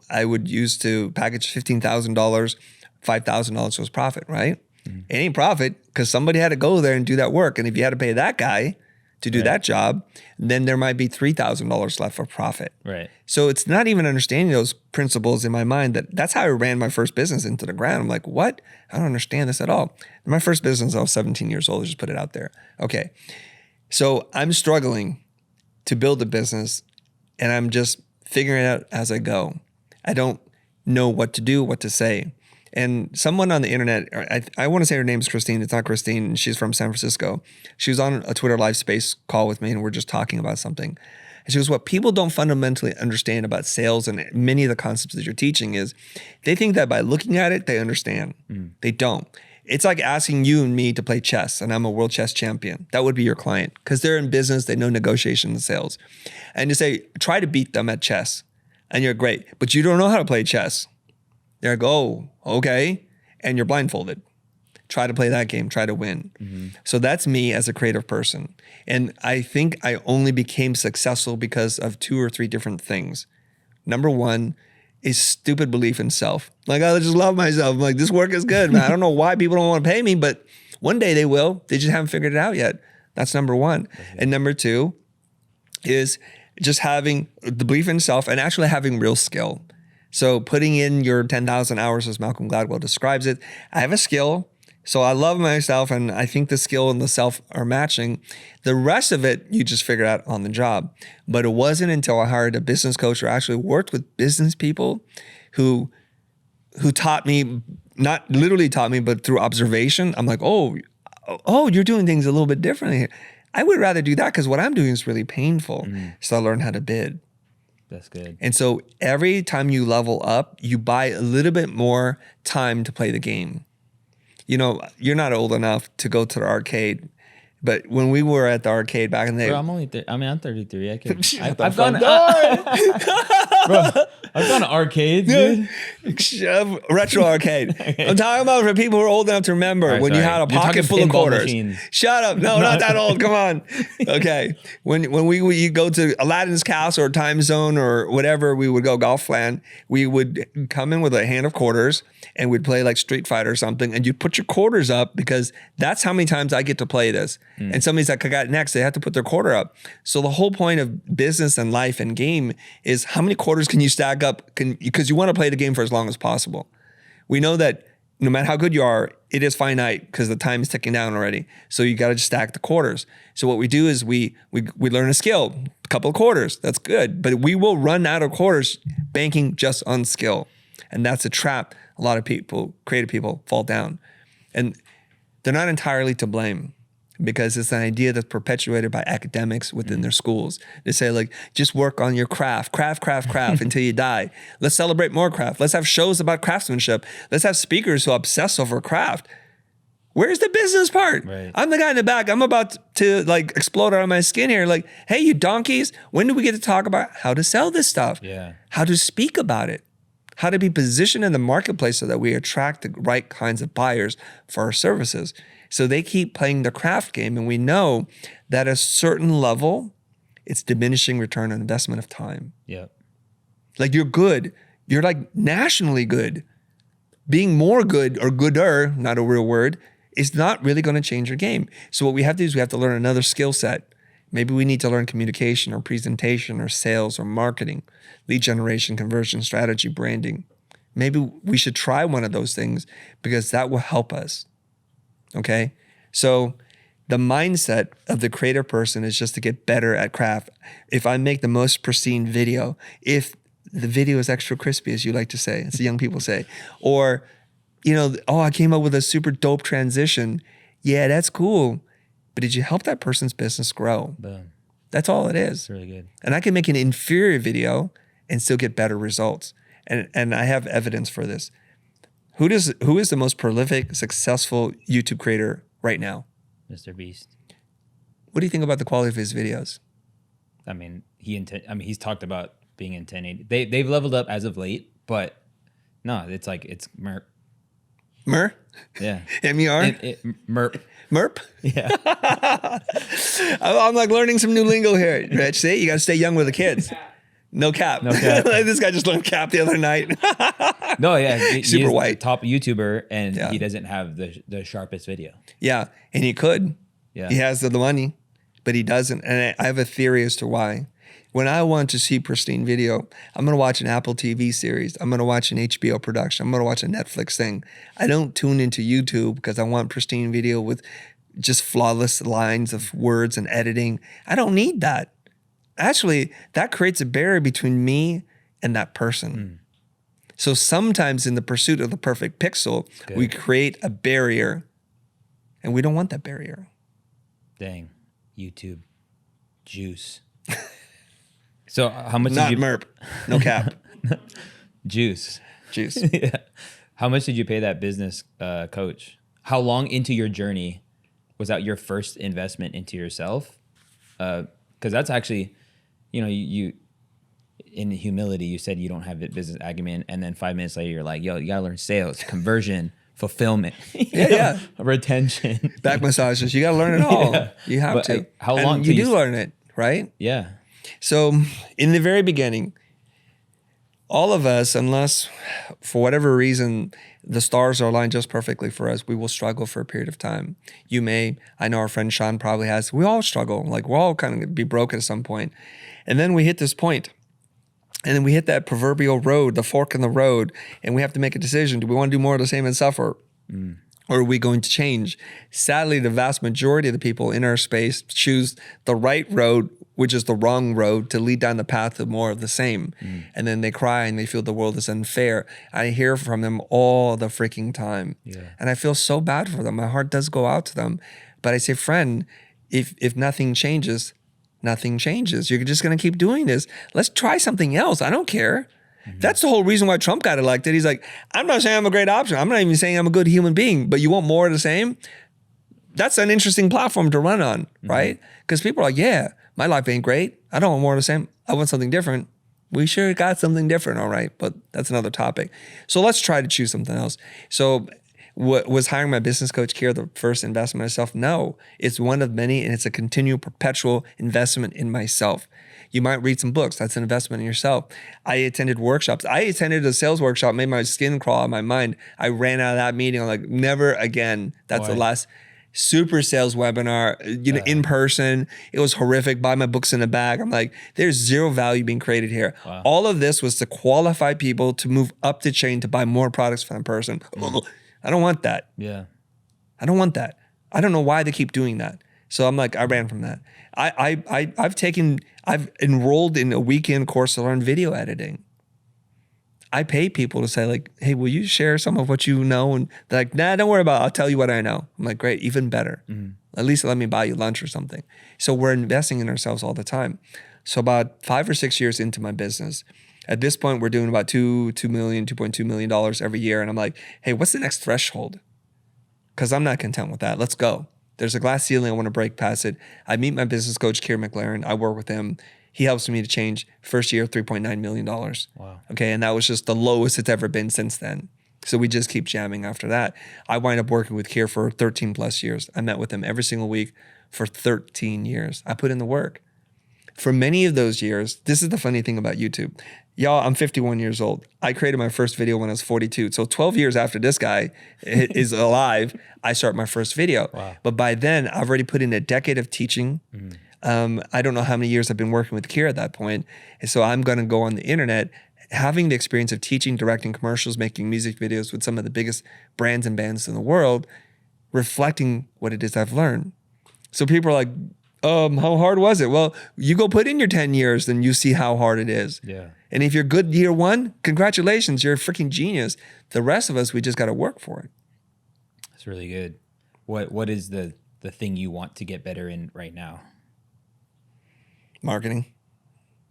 I would use to package $15,000, $5,000 was profit, right? Mm-hmm. It ain't profit because somebody had to go there and do that work. And if you had to pay that guy to do that job, then there might be $3,000 left for profit. Right. So it's not even understanding those principles in my mind. That's how I ran my first business into the ground. I'm like, what? I don't understand this at all. My first business, I was 17 years old. I just put it out there. Okay. So I'm struggling to build a business, and I'm just figuring it out as I go. I don't know what to do, what to say. And someone on the internet, I want to say her name is Christine. It's not Christine. She's from San Francisco. She was on a Twitter live space call with me, and we're just talking about something. And she goes, what people don't fundamentally understand about sales and many of the concepts that you're teaching is they think that by looking at it, they understand. They don't. It's like asking you and me to play chess, and I'm a world chess champion. That would be your client because they're in business. They know negotiation and sales. And you say, try to beat them at chess, and you're great, but you don't know how to play chess. They're like, oh, okay. And you're blindfolded. Try to play that game, try to win. Mm-hmm. So that's me as a creative person. And I think I only became successful because of 2 or 3 different things. Number one is stupid belief in self. Like, I just love myself. I'm like, this work is good, man. I don't know why people don't want to pay me, but one day they will. They just haven't figured it out yet. That's number one. Mm-hmm. And number 2 is just having the belief in self and actually having real skill. So putting in your 10,000 hours, as Malcolm Gladwell describes it, I have a skill. So I love myself, and I think the skill and the self are matching. The rest of it, you just figure out on the job. But it wasn't until I hired a business coach or actually worked with business people who taught me, not literally taught me, but through observation. I'm like, oh, you're doing things a little bit differently. I would rather do that because what I'm doing is really painful. So I learned how to bid. That's good. And so every time you level up, you buy a little bit more time to play the game. You know, you're not old enough to go to the arcade, but when we were at the arcade back in the day, Bro, I'm 33. I've gone. I've gone to arcades, dude. Retro arcade. Okay. I'm talking about for people who are old enough to remember right, when you had a pocket full of quarters. Machines. Shut up. No, not that old. Come on. Okay. When you go to Aladdin's Castle or Time Zone or whatever, we would go golf land. We would come in with a hand of quarters and we'd play like Street Fighter or something. And you'd put your quarters up because that's how many times I get to play this. And somebody's like, I got next. They have to put their quarter up. So the whole point of business and life and game is how many quarters can you stack up because you want to play the game for as long as possible. We know that no matter how good you are, it is finite because the time is ticking down already. So you got to just stack the quarters. So what we do is we learn a skill, a couple of quarters. That's good. But we will run out of quarters banking just on skill. And that's a trap a lot of people, creative people, fall down. And they're not entirely to blame because it's an idea that's perpetuated by academics within their schools. They say like, just work on your craft until you die. Let's celebrate more craft. Let's have shows about craftsmanship. Let's have speakers who obsess over craft. Where's the business part? Right. I'm the guy in the back. I'm about to like explode out of my skin here. Like, hey, you donkeys, when do we get to talk about how to sell this stuff? Yeah. How to speak about it? How to be positioned in the marketplace so that we attract the right kinds of buyers for our services. So they keep playing the craft game, and we know that at a certain level, it's diminishing return on investment of time. Yep. Like you're good. You're like nationally good. Being more good or gooder, not a real word, is not really going to change your game. So what we have to do is we have to learn another skill set. Maybe we need to learn communication or presentation or sales or marketing, lead generation, conversion strategy, branding. Maybe we should try one of those things because that will help us. Okay? So the mindset of the creative person is just to get better at craft. If I make the most pristine video, if the video is extra crispy, as you like to say, as the young people say, or, I came up with a super dope transition. Yeah, that's cool. But did you help that person's business grow? Boom. That's all it is. That's really good. And I can make an inferior video and still get better results. And I have evidence for this. Who is the most prolific, successful YouTube creator right now? Mr. Beast. What do you think about the quality of his videos? I mean, he's talked about being in 1080. They've leveled up as of late, but no, it's MERP. MER? Yeah. MER? MERP. MERP? Yeah. I'm like learning some new lingo here, Rich. See, you got to stay young with the kids. No cap. No cap. This guy just learned cap the other night. No, yeah. Super white. Top YouTuber, and he doesn't have the sharpest video. Yeah, and he could. Yeah. He has the money, but he doesn't. And I have a theory as to why. When I want to see pristine video, I'm going to watch an Apple TV series. I'm going to watch an HBO production. I'm going to watch a Netflix thing. I don't tune into YouTube because I want pristine video with just flawless lines of words and editing. I don't need that. Actually, that creates a barrier between me and that person. So sometimes in the pursuit of the perfect pixel, we create a barrier, and we don't want that barrier. Dang. YouTube. Juice. So how much Not did you... MERP. No cap. Juice. Yeah. How much did you pay that business coach? How long into your journey was that your first investment into yourself? Because that's actually, you in humility, you said you don't have business acumen, and then 5 minutes later, you're like, yo, you gotta learn sales, conversion, fulfillment, retention, back massages. You gotta learn it all. Yeah. You have to. How long? And you do learn it, right? Yeah. So in the very beginning, all of us, unless for whatever reason the stars are aligned just perfectly for us, we will struggle for a period of time. I know our friend Sean probably has. We all struggle. Like we're all kind of be broken at some point. And then we hit this point. And then we hit that proverbial road, the fork in the road, and we have to make a decision. Do we want to do more of the same and suffer? Or are we going to change? Sadly, the vast majority of the people in our space choose the right road, which is the wrong road, to lead down the path of more of the same. And then they cry and they feel the world is unfair. I hear from them all the freaking time. Yeah. And I feel so bad for them. My heart does go out to them. But I say, friend, if nothing changes, nothing changes. You're just going to keep doing this. Let's try something else. I don't care. That's the whole reason why Trump got elected. He's like, I'm not saying I'm a great option. I'm not even saying I'm a good human being, but you want more of the same? That's an interesting platform to run on, right? Because people are like, yeah, my life ain't great. I don't want more of the same. I want something different. We sure got something different, all right, but that's another topic. So let's try to choose something else. So was hiring my business coach here the first investment in myself? No, it's one of many, and it's a continual, perpetual investment in myself. You might read some books. That's an investment in yourself. I attended workshops. I attended a sales workshop, made my skin crawl out of my mind. I ran out of that meeting. I'm like, never again. That's the last super sales webinar, in person. It was horrific. Buy my books in a bag. I'm like, there's zero value being created here. Wow. All of this was to qualify people to move up the chain to buy more products from a person. I don't want that. Yeah. I don't want that. I don't know why they keep doing that. So I'm like, I ran from that. I've enrolled in a weekend course to learn video editing. I pay people to say like, hey, will you share some of what you know? And they're like, nah, don't worry about it. I'll tell you what I know. I'm like, great, even better. At least let me buy you lunch or something. So we're investing in ourselves all the time. So about 5 or 6 years into my business, at this point, we're doing about $2.2 million every year. And I'm like, hey, what's the next threshold? Because I'm not content with that. Let's go. There's a glass ceiling. I want to break past it. I meet my business coach, Keir McLaren. I work with him. He helps me to change first year, $3.9 million. Wow. Okay. And that was just the lowest it's ever been since then. So we just keep jamming after that. I wind up working with Keir for 13 plus years. I met with him every single week for 13 years. I put in the work. For many of those years, this is the funny thing about YouTube. Y'all, I'm 51 years old. I created my first video when I was 42. So 12 years after this guy is alive, I start my first video. Wow. But by then, I've already put in a decade of teaching. I don't know how many years I've been working with Keir at that point. And so I'm going to go on the internet, having the experience of teaching, directing commercials, making music videos with some of the biggest brands and bands in the world, reflecting what it is I've learned. So people are like, how hard was it? Well, you go put in your 10 years, then you see how hard it is. Yeah. And if you're good year one, congratulations, you're a freaking genius. The rest of us, we just got to work for it. That's really good. What is the thing you want to get better in right now? Marketing.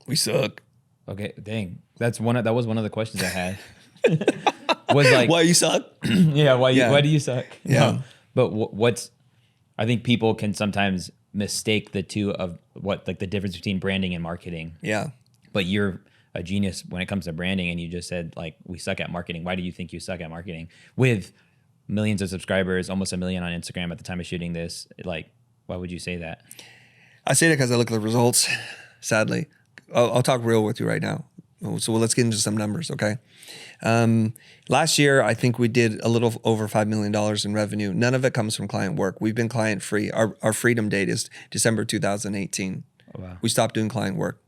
We suck. Okay, dang. That was one of the questions I had. Was like, why you suck? Yeah, why do you suck? Yeah. No. But I think people can sometimes mistake the two of the difference between branding and marketing. Yeah. But you're a genius when it comes to branding, and you just said like, we suck at marketing. Why do you think you suck at marketing? With millions of subscribers, almost 1 million on Instagram at the time of shooting this, like, why would you say that? I say that because I look at the results, sadly. I'll talk real with you right now. So let's get into some numbers, okay? Last year, I think we did a little over $5 million in revenue. None of it comes from client work. We've been client free. Our freedom date is December 2018. Oh, wow. We stopped doing client work.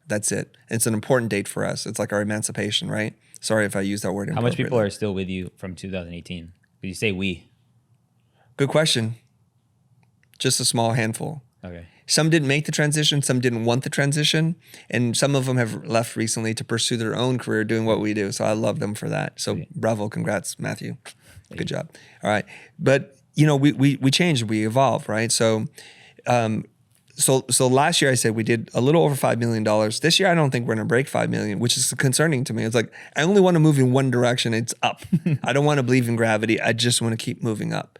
That's it. It's an important date for us. It's like our emancipation, right? Sorry if I use that word inappropriately. How much people are still with you from 2018? Did you say we? Good question. Just a small handful. Okay. Some didn't make the transition, some didn't want the transition, and some of them have left recently to pursue their own career doing what we do. So I love them for that. So bravo, congrats, Matthew. Good job. All right. But we changed, we evolved, right? So so last year I said we did a little over $5 million. This year I don't think we're gonna break 5 million, which is concerning to me. It's like I only want to move in one direction, it's up. I don't want to believe in gravity. I just want to keep moving up.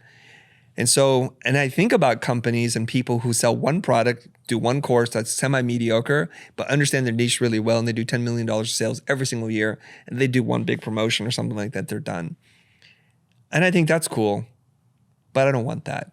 And I think about companies and people who sell one product, do one course that's semi-mediocre, but understand their niche really well, and they do $10 million sales every single year, and they do one big promotion or something like that, they're done. And I think that's cool, but I don't want that.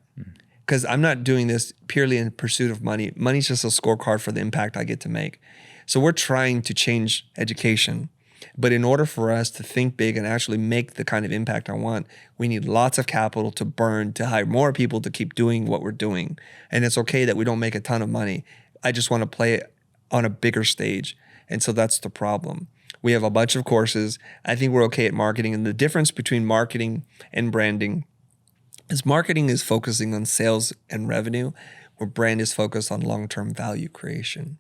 Because I'm not doing this purely in pursuit of money. Money's just a scorecard for the impact I get to make. So we're trying to change education. But in order for us to think big and actually make the kind of impact I want, we need lots of capital to burn, to hire more people to keep doing what we're doing. And it's okay that we don't make a ton of money. I just want to play it on a bigger stage. And so that's the problem. We have a bunch of courses. I think we're okay at marketing. And the difference between marketing and branding is marketing is focusing on sales and revenue, where brand is focused on long-term value creation.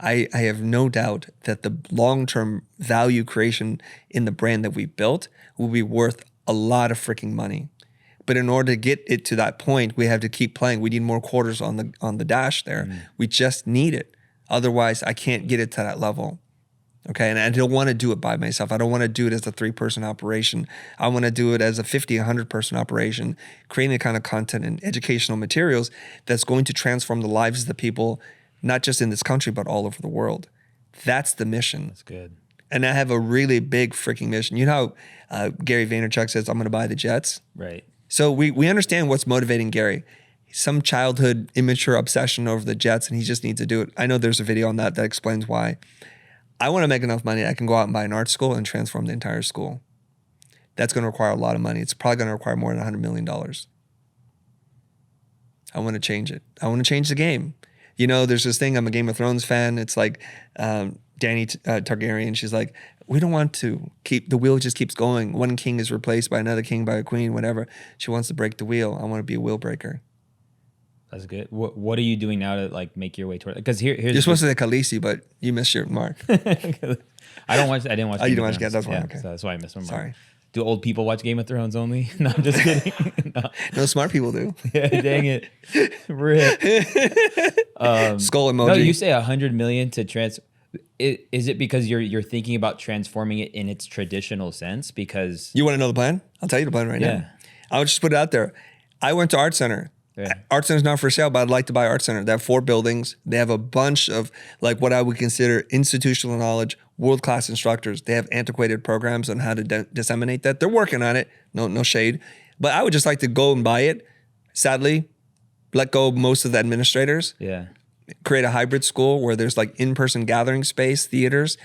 I have no doubt that the long-term value creation in the brand that we built will be worth a lot of freaking money. But in order to get it to that point, we have to keep playing. We need more quarters on the dash there. We just need it. Otherwise, I can't get it to that level. Okay, and I don't want to do it by myself. I don't want to do it as a 3-person operation. I want to do it as a 50, 100-person operation, creating the kind of content and educational materials that's going to transform the lives of the people, not just in this country, but all over the world. That's the mission. That's good. And I have a really big freaking mission. You know how Gary Vaynerchuk says, I'm going to buy the jets? Right. So we understand what's motivating Gary. Some childhood immature obsession over the jets, and he just needs to do it. I know there's a video on that explains why. I want to make enough money I can go out and buy an art school and transform the entire school. That's going to require a lot of money. It's probably going to require more than $100 million. I want to change it. I want to change the game. You know, there's this thing, I'm a Game of Thrones fan. It's like Dany Targaryen, she's like, we don't want to keep, the wheel just keeps going. One king is replaced by another king, by a queen, whatever. She wants to break the wheel. I want to be a wheel breaker. That's good. What are you doing now to like make your way toward? Because here's you're supposed to say Khaleesi, but you missed your mark. I didn't watch. Oh, you didn't watch? Yeah, that's why. Yeah, okay, so that's why I missed my mark. Sorry. Do old people watch Game of Thrones only? No, I'm just kidding. No, smart people do. Yeah, dang it. Rip. Skull emoji. No, you say 100 million to trans. Is it because you're thinking about transforming it in its traditional sense? Because you want to know the plan? I'll tell you the plan right now. I'll just put it out there. I went to Art Center. Yeah. Art Center's not for sale, but I'd like to buy Art Center. They have 4 buildings. They have a bunch of like what I would consider institutional knowledge, world-class instructors. They have antiquated programs on how to disseminate that. They're working on it. No shade. But I would just like to go and buy it. Sadly, let go of most of the administrators. Yeah. Create a hybrid school where there's like in-person gathering space, theaters,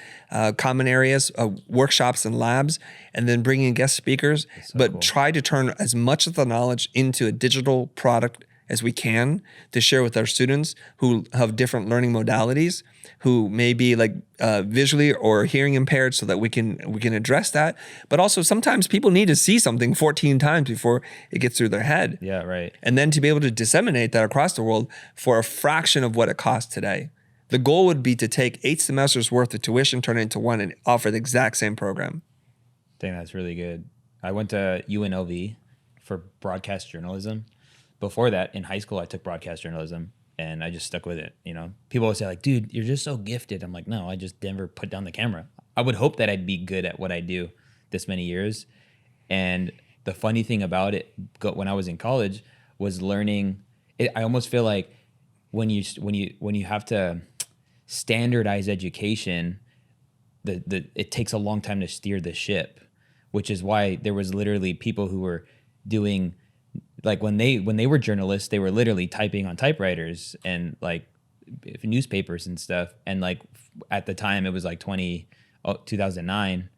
common areas, workshops and labs, and then bring in guest speakers. So but cool. Try to turn as much of the knowledge into a digital product as we can to share with our students who have different learning modalities, who may be like visually or hearing impaired, so that we can address that. But also sometimes people need to see something 14 times before it gets through their head. Yeah, right. And then to be able to disseminate that across the world for a fraction of what it costs today. The goal would be to take 8 semesters worth of tuition, turn it into 1, and offer the exact same program. I think that's really good. I went to UNLV for broadcast journalism. Before that, in high school, I took broadcast journalism, and I just stuck with it. You know, people always say like, "Dude, you're just so gifted." I'm like, no, I just never put down the camera. I would hope that I'd be good at what I do this many years. And the funny thing about it, when I was in college, was learning. I almost feel like when you have to standardize education, it takes a long time to steer the ship, which is why there was literally people who were doing. Like when they were journalists, they were literally typing on typewriters and like newspapers and stuff. And like at the time, it was like 2009,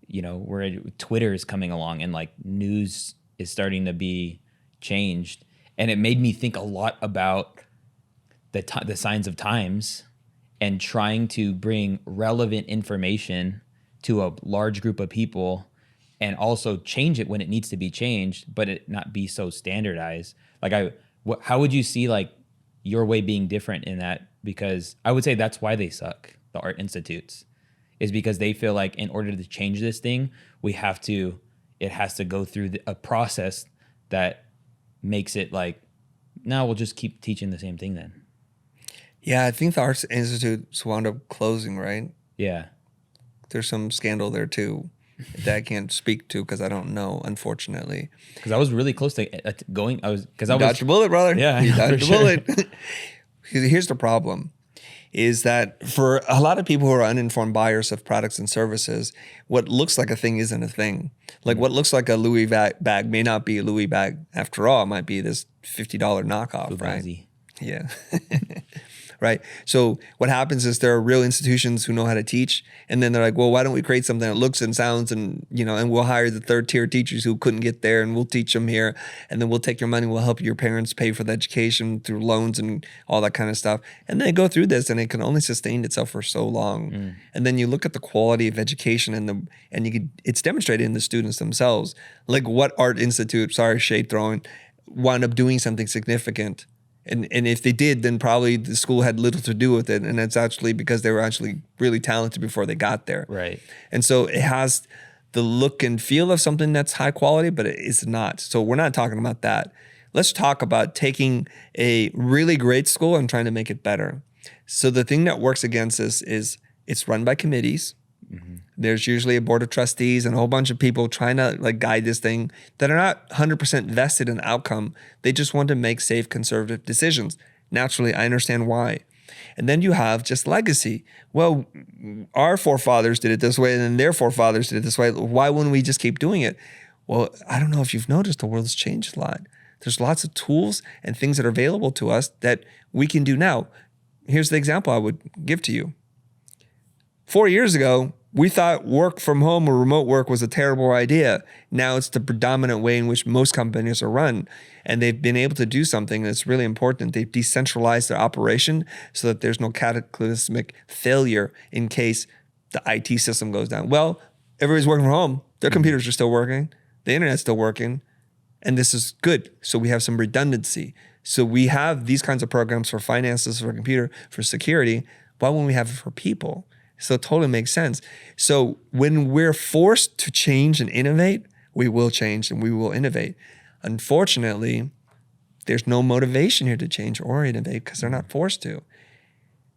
you know, where Twitter is coming along and like news is starting to be changed. And it made me think a lot about the signs of times and trying to bring relevant information to a large group of people, and also change it when it needs to be changed, but it not be so standardized. Like how would you see like your way being different in that? Because I would say that's why they suck, the art institutes, is because they feel like in order to change this thing, it has to go through a process that makes it like, no, we'll just keep teaching the same thing then. Yeah, I think the Arts Institutes wound up closing, right? Yeah. There's some scandal there too that I can't speak to because I don't know, unfortunately. Because I was really close to going. Dodged a bullet, brother. Yeah, you dodged a bullet. Here's the problem: is that for a lot of people who are uninformed buyers of products and services, what looks like a thing isn't a thing. Like what looks like a Louis bag may not be a Louis bag after all. It might be this $50 knockoff, Fugazi. Right? Yeah. Right. So what happens is there are real institutions who know how to teach, and then they're like, well, why don't we create something that looks and sounds, and and we'll hire the 3rd tier teachers who couldn't get there, and we'll teach them here, and then we'll take your money, we'll help your parents pay for the education through loans and all that kind of stuff. And then they go through this, and it can only sustain itself for so long. And then you look at the quality of education it's demonstrated in the students themselves. Like what art institute, sorry, shade throwing, wound up doing something significant. And if they did, then probably the school had little to do with it. And that's actually because they were actually really talented before they got there. Right. And so it has the look and feel of something that's high quality, but it's not. So we're not talking about that. Let's talk about taking a really great school and trying to make it better. So the thing that works against this is it's run by committees. Mm-hmm. There's usually a board of trustees and a whole bunch of people trying to like guide this thing that are not 100% vested in the outcome. They just want to make safe, conservative decisions. Naturally, I understand why. And then you have just legacy. Well, our forefathers did it this way, and then their forefathers did it this way. Why wouldn't we just keep doing it? Well, I don't know if you've noticed, the world's changed a lot. There's lots of tools and things that are available to us that we can do now. Here's the example I would give to you. 4 years ago, we thought work from home or remote work was a terrible idea. Now it's the predominant way in which most companies are run. And they've been able to do something that's really important. They've decentralized their operation so that there's no cataclysmic failure in case the IT system goes down. Well, everybody's working from home. Their computers are still working. The internet's still working. And this is good. So we have some redundancy. So we have these kinds of programs for finances, for computer, for security. Why wouldn't we have it for people? So it totally makes sense. So when we're forced to change and innovate, we will change and we will innovate. Unfortunately, there's no motivation here to change or innovate because they're not forced to.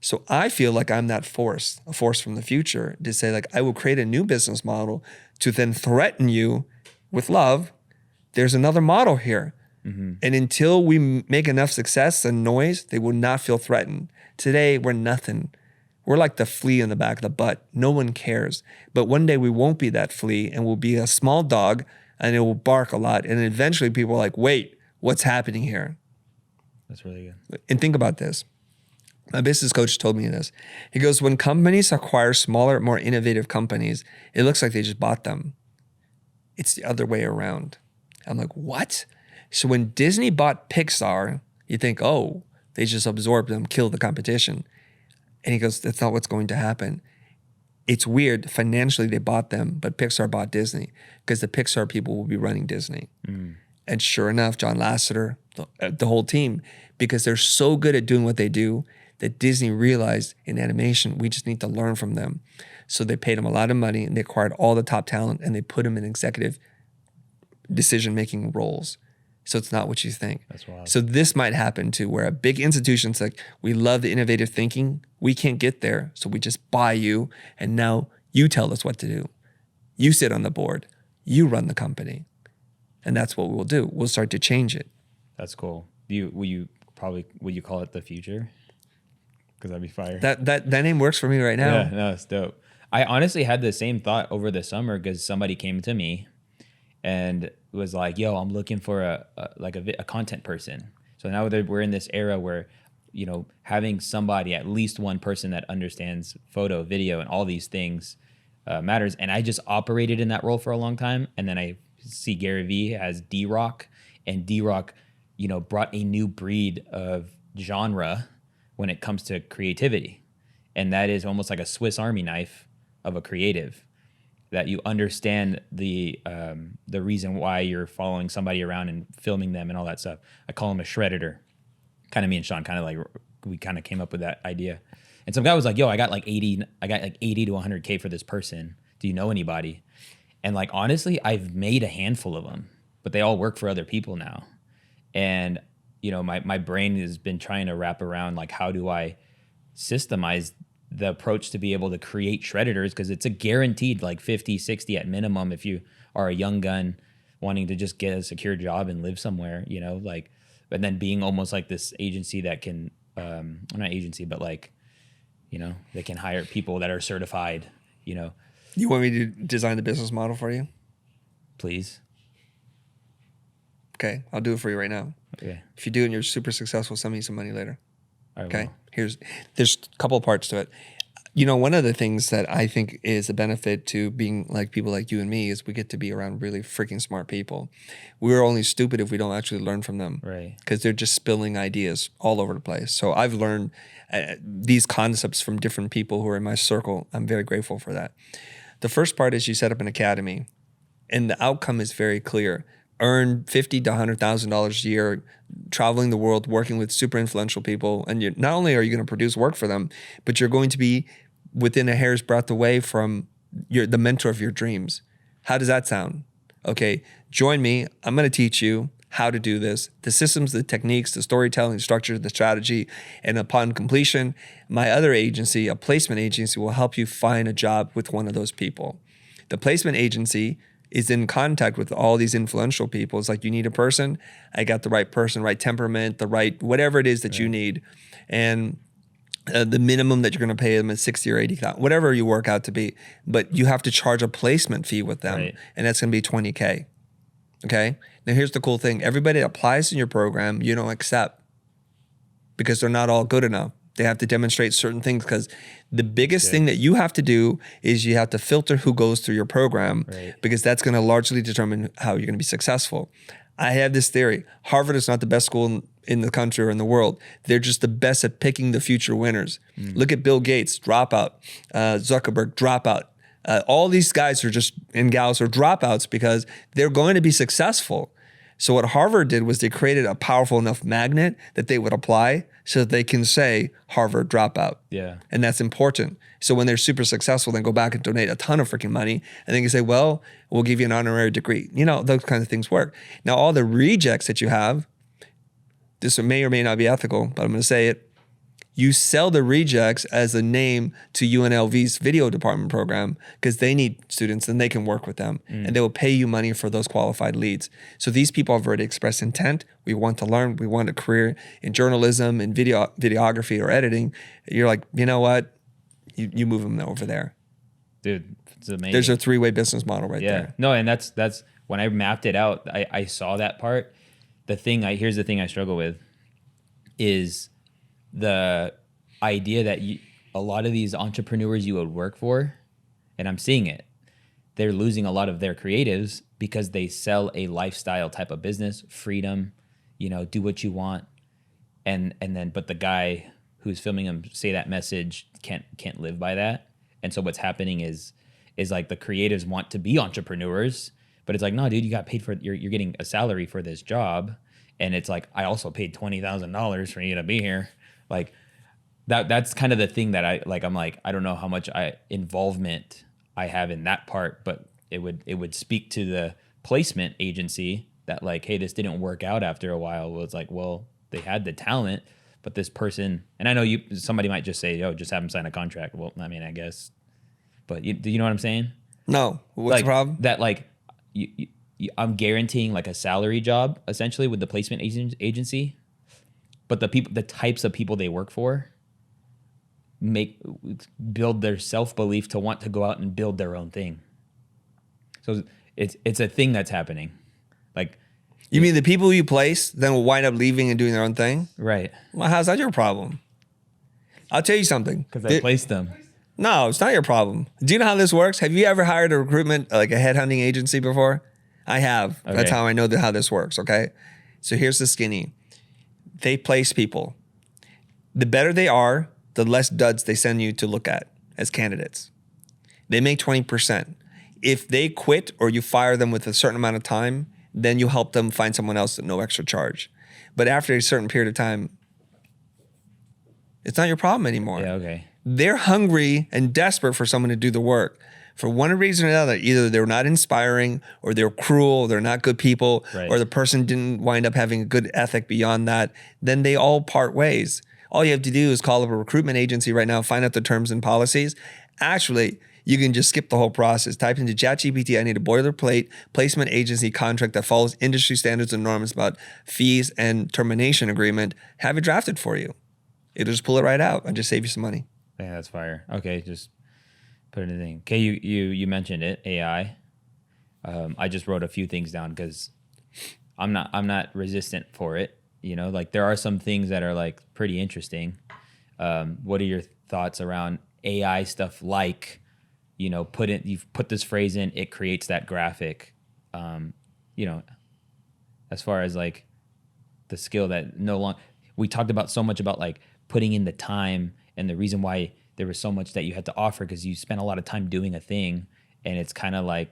So I feel like I'm that force, a force from the future, to say like, I will create a new business model to then threaten you with love. There's another model here. And until we make enough success and noise, they will not feel threatened. Today, we're nothing. We're like the flea in the back of the butt. No one cares. But one day we won't be that flea and we'll be a small dog and it will bark a lot. And eventually people are like, wait, what's happening here? That's really good. And think about this. My business coach told me this. He goes, when companies acquire smaller, more innovative companies, it looks like they just bought them. It's the other way around. I'm like, what? So when Disney bought Pixar, you think, oh, they just absorbed them, killed the competition. And he goes, that's not what's going to happen. It's weird. Financially, they bought them, but Pixar bought Disney because the Pixar people will be running Disney. And sure enough, John Lasseter, the whole team, because they're so good at doing what they do that Disney realized in animation, we just need to learn from them. So they paid them a lot of money and they acquired all the top talent and they put them in executive decision-making roles. So it's not what you think. That's wild. So this might happen too, where a big institution's like, we love the innovative thinking. We can't get there. So we just buy you. And now you tell us what to do. You sit on the board. You run the company. And that's what we'll do. We'll start to change it. That's cool. Will you call it the Future? Because that'd be fire. That name works for me right now. Yeah, no, it's dope. I honestly had the same thought over the summer because somebody came to me and was like, yo, I'm looking for a content person. So now we're in this era where, having somebody, at least one person that understands photo, video, and all these things matters. And I just operated in that role for a long time. And then I see Gary Vee as D-Rock, and D-Rock, brought a new breed of genre when it comes to creativity. And that is almost like a Swiss Army knife of a creative, that you understand the reason why you're following somebody around and filming them and all that stuff. I call him a shredditor. Kind of me and Sean we kind of came up with that idea. And some guy was like, yo, I got like 80 to 100K for this person. Do you know anybody? And like, honestly, I've made a handful of them, but they all work for other people now. And, my brain has been trying to wrap around like, how do I systemize the approach to be able to create shredditors, because it's a guaranteed like 50, 60 at minimum if you are a young gun wanting to just get a secure job and live somewhere, but then being almost like this agency that can, not agency, but like, they can hire people that are certified, You want me to design the business model for you? Please. Okay, I'll do it for you right now. Okay. If you do and you're super successful, send me some money later. Okay, will. There's a couple of parts to it. One of the things that I think is a benefit to being like people like you and me is we get to be around really freaking smart people. We're only stupid if we don't actually learn from them. Right. Because they're just spilling ideas all over the place. So I've learned these concepts from different people who are in my circle. I'm very grateful for that. The first part is you set up an academy, and the outcome is very clear. Earn $50,000 to $100,000 a year, traveling the world, working with super influential people. And not only are you going to produce work for them, but you're going to be within a hair's breadth away from the mentor of your dreams. How does that sound? Okay, join me. I'm going to teach you how to do this, the systems, the techniques, the storytelling, the structure, the strategy. And upon completion, my other agency, a placement agency, will help you find a job with one of those people. The placement agency is in contact with all these influential people. It's like, you need a person, I got the right person, right temperament, the right, whatever it is that you need. And The minimum that you're going to pay them is 60 or 80,000, whatever you work out to be. But you have to charge a placement fee with them, Right. and that's going to be 20K. Okay. Now here's the cool thing: everybody that applies in your program, you don't accept because they're not all good enough. They have to demonstrate certain things, because the biggest thing that you have to do is you have to filter who goes through your program, Right. because that's going to largely determine how you're going to be successful. I have this theory: Harvard is not the best school in the country or in the world. They're just the best at picking the future winners. Look at Bill Gates, dropout. Zuckerberg, dropout. All these guys are just, and gals are dropouts because they're going to be successful. So what Harvard did was they created a powerful enough magnet that they would apply so that they can say Harvard dropout. Yeah. And that's important. So when they're super successful, then go back and donate a ton of freaking money. And then you say, well, we'll give you an honorary degree. You know, those kinds of things work. Now, all the rejects that you have, this may or may not be ethical, but I'm going to say it. You sell the rejects as a name to UNLV's video department program, because they need students and they can work with them, and they will pay you money for those qualified leads. So these people have already expressed intent. We want to learn. We want a career in journalism, in videography or editing. You're like, you know what? You move them over there. Dude, it's amazing. There's a three-way business model right there. No, and that's when I mapped it out, I saw that part. Here's the thing I struggle with is the idea that a lot of these entrepreneurs you would work for, and I'm seeing it, they're losing a lot of their creatives because they sell a lifestyle type of business, freedom, do what you want. But the guy who's filming them say that message can't live by that. And so what's happening is like the creatives want to be entrepreneurs, but it's like, no, dude, you got paid for, you're getting a salary for this job. And it's like, I also paid $20,000 for you to be here. Like that's kind of the thing that I'm like, I don't know how much involvement I have in that part, but it would speak to the placement agency that like, hey, this didn't work out after a while. Well, it's like, well, they had the talent, but this person, and I know somebody might just say, yo, just have them sign a contract. Well, I mean, I guess, but do you know what I'm saying? No. What's the problem? That like, I'm guaranteeing like a salary job essentially with the placement agency, but the types of people they work for build their self-belief to want to go out and build their own thing. So it's a thing that's happening. Like, you mean the people you place then will wind up leaving and doing their own thing? Right. Well, how's that your problem? I'll tell you something. Because I placed them. No, it's not your problem. Do you know how this works? Have you ever hired a recruitment, like a headhunting agency before? I have. Okay. That's how I know how this works, okay? So here's the skinny. They place people. The better they are, the less duds they send you to look at as candidates. They make 20%. If they quit or you fire them with a certain amount of time, then you help them find someone else at no extra charge. But after a certain period of time, it's not your problem anymore. Yeah, okay. They're hungry and desperate for someone to do the work. For one reason or another, either they're not inspiring, or they're cruel, they're not good people, Right. or the person didn't wind up having a good ethic beyond that, then they all part ways. All you have to do is call up a recruitment agency right now, find out the terms and policies. Actually, you can just skip the whole process. Type into ChatGPT, I need a boilerplate placement agency contract that follows industry standards and norms about fees and termination agreement. Have it drafted for you. It'll just pull it right out and just save you some money. Yeah, that's fire. Okay, just put it in the thing. Okay, you mentioned it, AI. I just wrote a few things down because I'm not resistant for it. Like there are some things that are like pretty interesting. What are your thoughts around AI stuff? Like, you've put this phrase in, it creates that graphic. As far as like the skill that we talked about so much about like putting in the time, and the reason why there was so much that you had to offer because you spent a lot of time doing a thing, and it's kind of like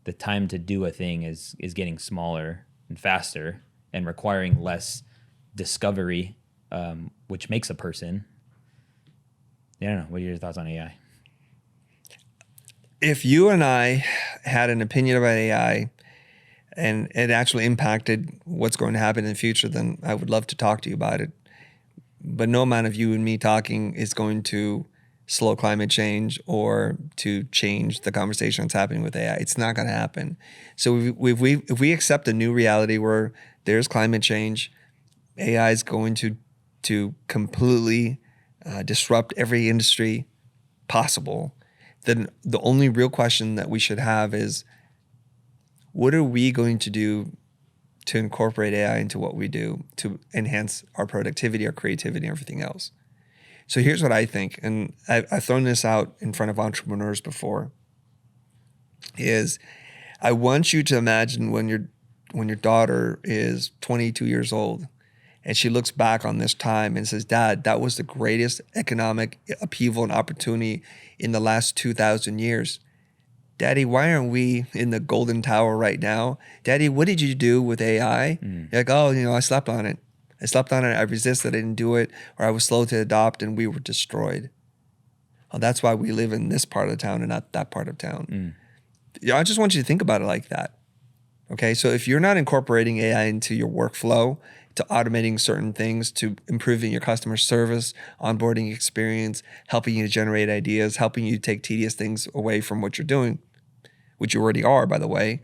the time to do a thing is getting smaller and faster and requiring less discovery, which makes a person. I don't know. What are your thoughts on AI? If you and I had an opinion about AI and it actually impacted what's going to happen in the future, then I would love to talk to you about it. But no amount of you and me talking is going to slow climate change or to change the conversation that's happening with AI. It's not going to happen. So if we accept a new reality where there's climate change, AI is going to completely disrupt every industry possible, then the only real question that we should have is, what are we going to do to incorporate AI into what we do to enhance our productivity, our creativity, and everything else? So here's what I think, and I've thrown this out in front of entrepreneurs before, is I want you to imagine when your daughter is 22 years old and she looks back on this time and says, Dad, that was the greatest economic upheaval and opportunity in the last 2,000 years. Daddy, why aren't we in the golden tower right now? Daddy, what did you do with AI? You're like, oh, I slept on it. I resisted, I didn't do it, or I was slow to adopt and we were destroyed. Well, that's why we live in this part of town and not that part of town. I just want you to think about it like that. Okay, so if you're not incorporating AI into your workflow, to automating certain things, to improving your customer service, onboarding experience, helping you to generate ideas, helping you take tedious things away from what you're doing, which you already are, by the way,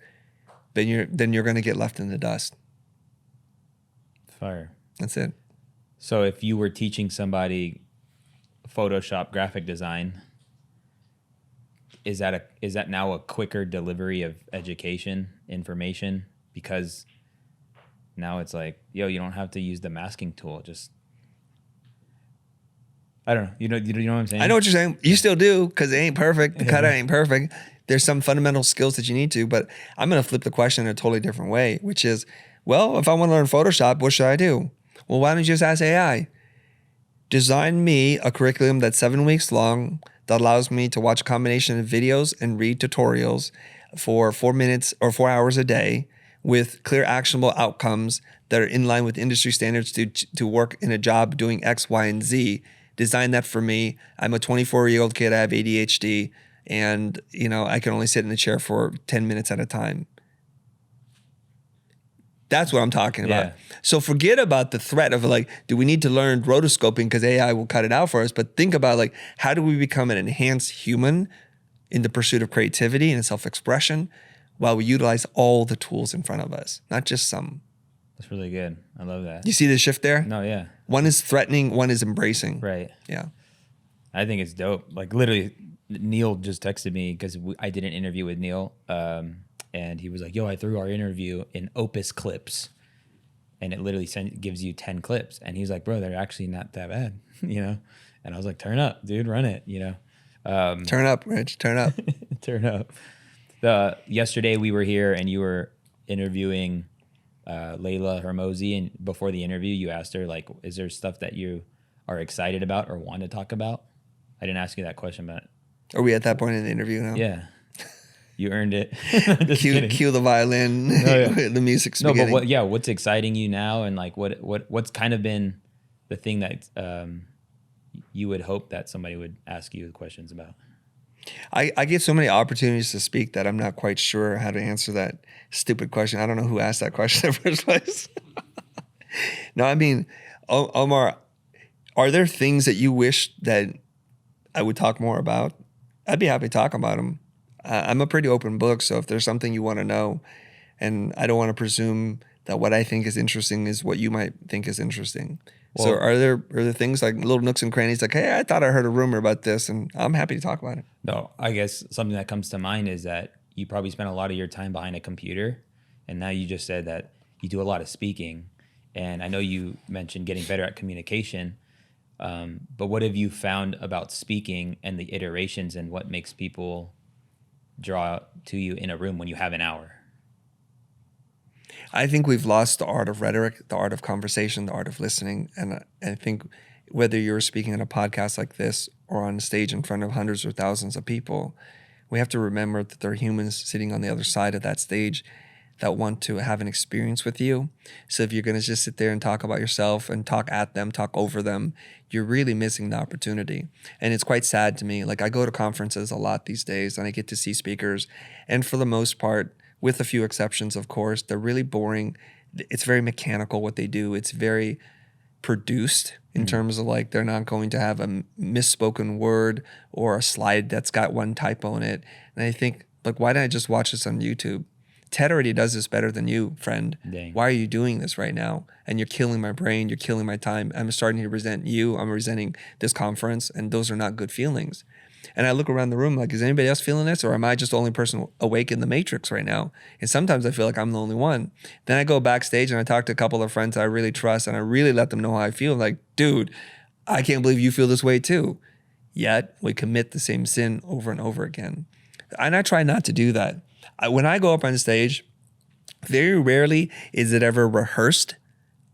then you're going to get left in the dust. Fire. That's it. So if you were teaching somebody Photoshop graphic design, is that now a quicker delivery of education information? Because now it's like, yo, you don't have to use the masking tool. Just, I don't know. You know what I'm saying? I know what you're saying. You still do, because it ain't perfect. The cutout ain't perfect. There's some fundamental skills that you need to, but I'm going to flip the question in a totally different way, which is, well, if I want to learn Photoshop, what should I do? Well, why don't you just ask AI? Design me a curriculum that's 7 weeks long that allows me to watch a combination of videos and read tutorials for 4 minutes or 4 hours a day with clear actionable outcomes that are in line with industry standards to work in a job doing X, Y, and Z. Design that for me. I'm a 24-year-old kid. I have ADHD, and I can only sit in the chair for 10 minutes at a time. That's what I'm talking about. Yeah. So forget about the threat of do we need to learn rotoscoping because AI will cut it out for us? But think about how do we become an enhanced human in the pursuit of creativity and self-expression while we utilize all the tools in front of us, not just some. That's really good. I love that. You see the shift there? No, yeah. One is threatening, one is embracing. Right. Yeah. I think it's dope. Literally, Neil just texted me because I did an interview with Neil. And he was like, yo, I threw our interview in Opus clips. And it literally gives you 10 clips. And he's like, bro, they're actually not that bad, And I was like, turn up, dude, run it, Turn up, Rich, turn up. Turn up. Yesterday we were here and you were interviewing Layla Hermosi. And before the interview, you asked her, is there stuff that you are excited about or want to talk about? I didn't ask you that question, but. Are we at that point in the interview now? Yeah. You earned it. Cue the violin, the music's beginning. But what's exciting you now, and what's kind of been the thing that you would hope that somebody would ask you questions about? I get so many opportunities to speak that I'm not quite sure how to answer that stupid question. I don't know who asked that question in the first place. No, I mean, Omar, are there things that you wish that I would talk more about? I'd be happy to talk about them. I'm a pretty open book, so if there's something you want to know, and I don't want to presume that what I think is interesting is what you might think is interesting. Well, so are there things like little nooks and crannies hey, I thought I heard a rumor about this, and I'm happy to talk about it. No, I guess something that comes to mind is that you probably spend a lot of your time behind a computer, and now you just said that you do a lot of speaking, and I know you mentioned getting better at communication, but what have you found about speaking and the iterations and what makes people draw to you in a room when you have an hour? I think we've lost the art of rhetoric, the art of conversation, the art of listening. And I think whether you're speaking on a podcast like this or on stage in front of hundreds or thousands of people, we have to remember that there are humans sitting on the other side of that stage that want to have an experience with you. So if you're going to just sit there and talk about yourself and talk at them, talk over them, you're really missing the opportunity. And it's quite sad to me. I go to conferences a lot these days and I get to see speakers. And for the most part, with a few exceptions, of course, they're really boring. It's very mechanical what they do. It's very produced in terms of they're not going to have a misspoken word or a slide that's got one typo in it. And I think, why didn't I just watch this on YouTube? Ted already does this better than you, friend. Dang. Why are you doing this right now? And you're killing my brain. You're killing my time. I'm starting to resent you. I'm resenting this conference. And those are not good feelings. And I look around the room like, is anybody else feeling this? Or am I just the only person awake in the matrix right now? And sometimes I feel like I'm the only one. Then I go backstage and I talk to a couple of friends that I really trust and I really let them know how I feel. Like, dude, I can't believe you feel this way too. Yet we commit the same sin over and over again. And I try not to do that. When I go up on stage, very rarely is it ever rehearsed.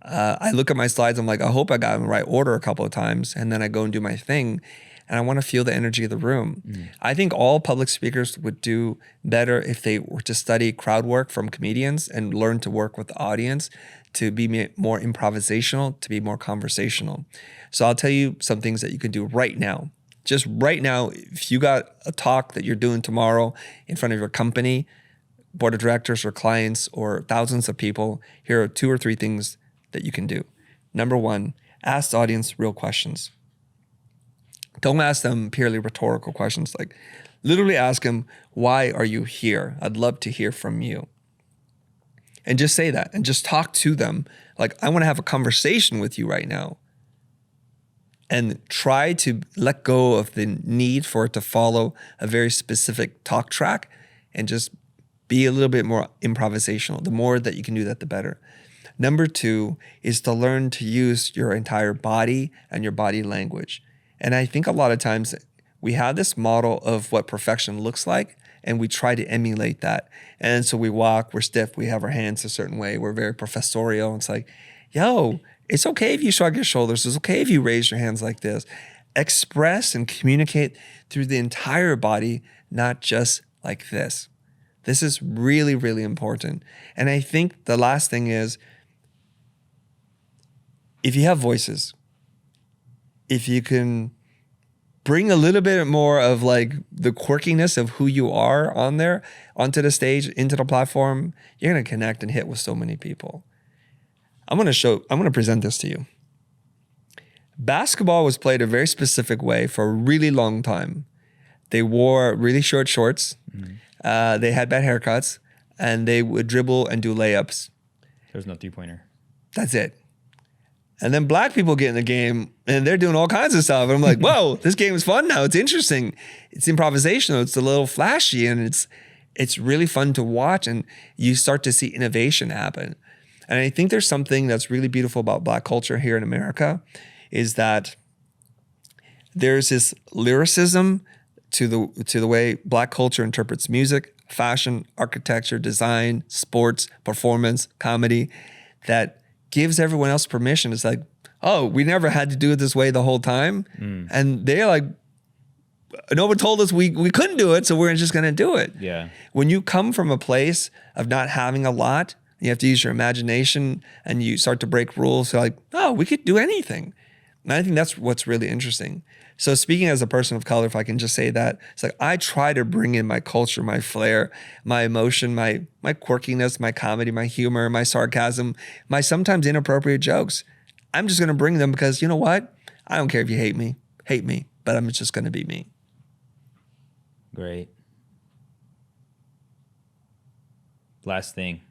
I look at my slides, I'm like, I hope I got in the right order a couple of times. And then I go and do my thing. And I want to feel the energy of the room. I think all public speakers would do better if they were to study crowd work from comedians and learn to work with the audience, to be more improvisational, to be more conversational. So I'll tell you some things that you can do right now. Just right now, if you got a talk that you're doing tomorrow in front of your company, board of directors or clients or thousands of people, here are 2 or 3 things that you can do. Number 1, ask the audience real questions. Don't ask them purely rhetorical questions. Like, literally ask them, why are you here? I'd love to hear from you. And just say that and just talk to them. Like, I want to have a conversation with you right now. And try to let go of the need for it to follow a very specific talk track and just be a little bit more improvisational. The more that you can do that, the better. Number 2 is to learn to use your entire body and your body language. And I think a lot of times we have this model of what perfection looks like, and we try to emulate that. And so we walk, we're stiff, we have our hands a certain way, we're very professorial. It's like, yo, it's okay if you shrug your shoulders. It's okay if you raise your hands like this. Express and communicate through the entire body, not just like this. This is really, really important. And I think the last thing is, if you have voices, if you can bring a little bit more of like the quirkiness of who you are on there, onto the stage, into the platform, you're going to connect and hit with so many people. I'm going to present this to you. Basketball was played a very specific way for a really long time. They wore really short shorts. They had bad haircuts, and they would dribble and do layups. There's no 3-pointer. That's it. And then black people get in the game and they're doing all kinds of stuff. And I'm like, whoa, this game is fun now. It's interesting. It's improvisational. It's a little flashy, and it's really fun to watch. And you start to see innovation happen. And I think there's something that's really beautiful about Black culture here in America, is that there's this lyricism to the way Black culture interprets music, fashion, architecture, design, sports, performance, comedy, that gives everyone else permission. It's like, oh, we never had to do it this way the whole time. And they're like, no one told us we couldn't do it, so we're just going to do it. Yeah. When you come from a place of not having a lot, you have to use your imagination, and you start to break rules. So like, oh, we could do anything. And I think that's what's really interesting. So speaking as a person of color, if I can just say that, it's like I try to bring in my culture, my flair, my emotion, my quirkiness, my comedy, my humor, my sarcasm, my sometimes inappropriate jokes. I'm just going to bring them because, you know what? I don't care if you hate me, but I'm just going to be me. Great. Last thing.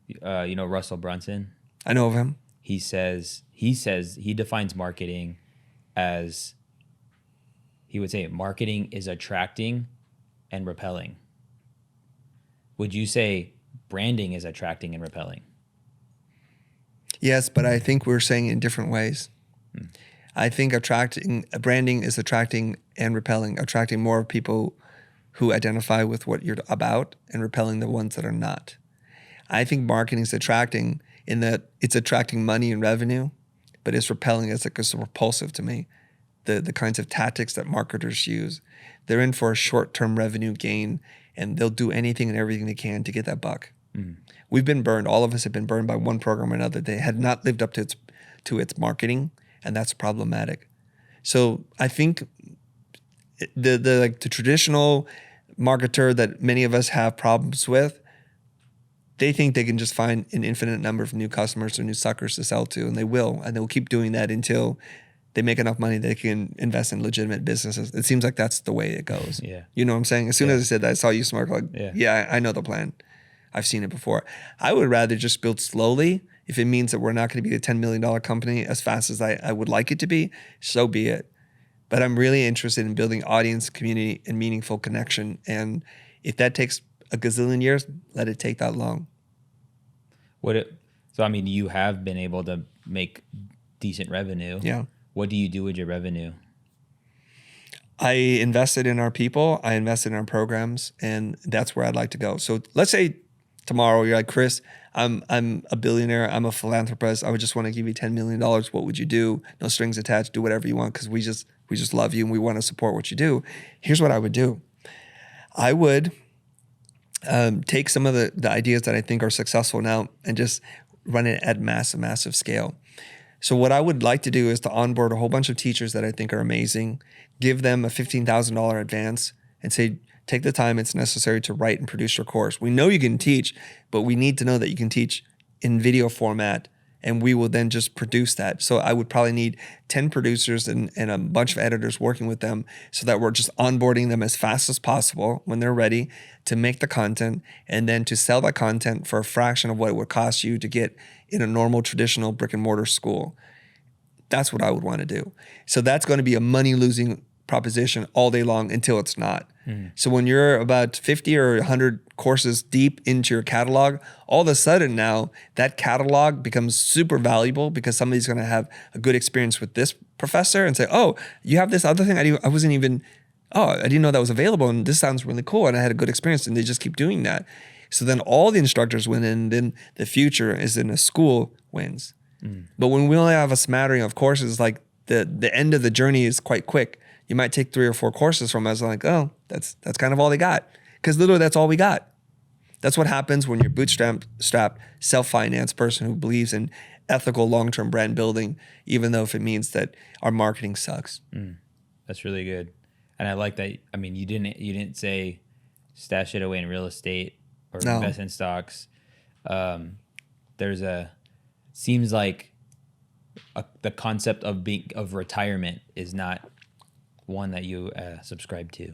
You know Russell Brunson? I know of him. He defines marketing as, he would say, marketing is attracting and repelling. Would you say branding is attracting and repelling? Yes, but I think we're saying it in different ways. I think branding is attracting and repelling, attracting more people who identify with what you're about and repelling the ones that are not. I think marketing is attracting in that it's attracting money and revenue, but it's repelling as it's repulsive to me. The kinds of tactics that marketers use, they're in for a short-term revenue gain, and they'll do anything and everything they can to get that buck. We've been burned. All of us have been burned by one program or another. They had not lived up to its marketing, and that's problematic. So I think the traditional marketer that many of us have problems with, they think they can just find an infinite number of new customers or new suckers to sell to, and they will. And they'll keep doing that until they make enough money they can invest in legitimate businesses. It seems like that's the way it goes. Yeah. You know what I'm saying? As soon as I said that, I saw you smirk like, yeah, yeah, I know the plan. I've seen it before. I would rather just build slowly. If it means that we're not going to be a $10 million company as fast as I would like it to be, so be it. But I'm really interested in building audience, community, and meaningful connection. And if that takes a gazillion years, let it take that long. So, I mean, you have been able to make decent revenue. Yeah. What do you do with your revenue? I invested in our people. I invested in our programs, and that's where I'd like to go. So let's say tomorrow you're like, Chris, I'm a billionaire. I'm a philanthropist. I would just want to give you $10 million. What would you do? No strings attached. Do whatever you want because we just love you and we want to support what you do. Here's what I would do. I would take some of the ideas that I think are successful now and just run it at massive scale. So what I would like to do is to onboard a whole bunch of teachers that I think are amazing, give them a $15,000 advance and say, take the time it's necessary to write and produce your course. We know you can teach, but we need to know that you can teach in video format, and we will then just produce that. So I would probably need 10 producers and a bunch of editors working with them so that we're just onboarding them as fast as possible when they're ready to make the content and then to sell that content for a fraction of what it would cost you to get in a normal traditional brick and mortar school. That's what I would want to do. So that's going to be a money-losing proposition all day long until it's not. So when you're about 50 or 100 courses deep into your catalog, all of a sudden now that catalog becomes super valuable because somebody's going to have a good experience with this professor and say, oh, you have this other thing I didn't know that was available, and this sounds really cool, and I had a good experience, and they just keep doing that. So then all the instructors win, and then the future is in a school wins. But when we only have a smattering of courses, like the end of the journey is quite quick. You might take 3 or 4 courses from us, like, oh, that's kind of all they got. Because literally that's all we got. That's what happens when you're bootstrapped, self-financed person who believes in ethical long-term brand building, even though if it means that our marketing sucks. That's really good. And I like that. I mean, you didn't say stash it away in real estate or invest in stocks. Seems like the concept of retirement is not one that you subscribe to.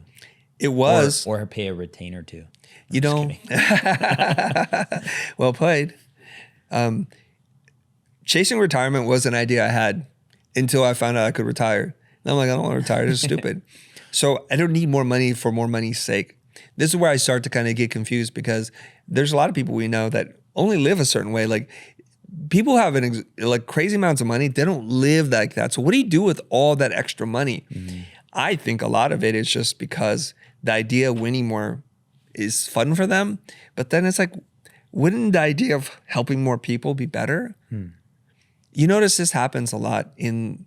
It was. Or pay a retainer to. You know, well played. Chasing retirement was an idea I had until I found out I could retire. And I'm like, I don't want to retire. This is stupid. So I don't need more money for more money's sake. This is where I start to kind of get confused because there's a lot of people we know that only live a certain way. Like people have crazy amounts of money. They don't live like that. So what do you do with all that extra money? I think a lot of it is just because the idea of winning more is fun for them. But then it's like, wouldn't the idea of helping more people be better? You notice this happens a lot in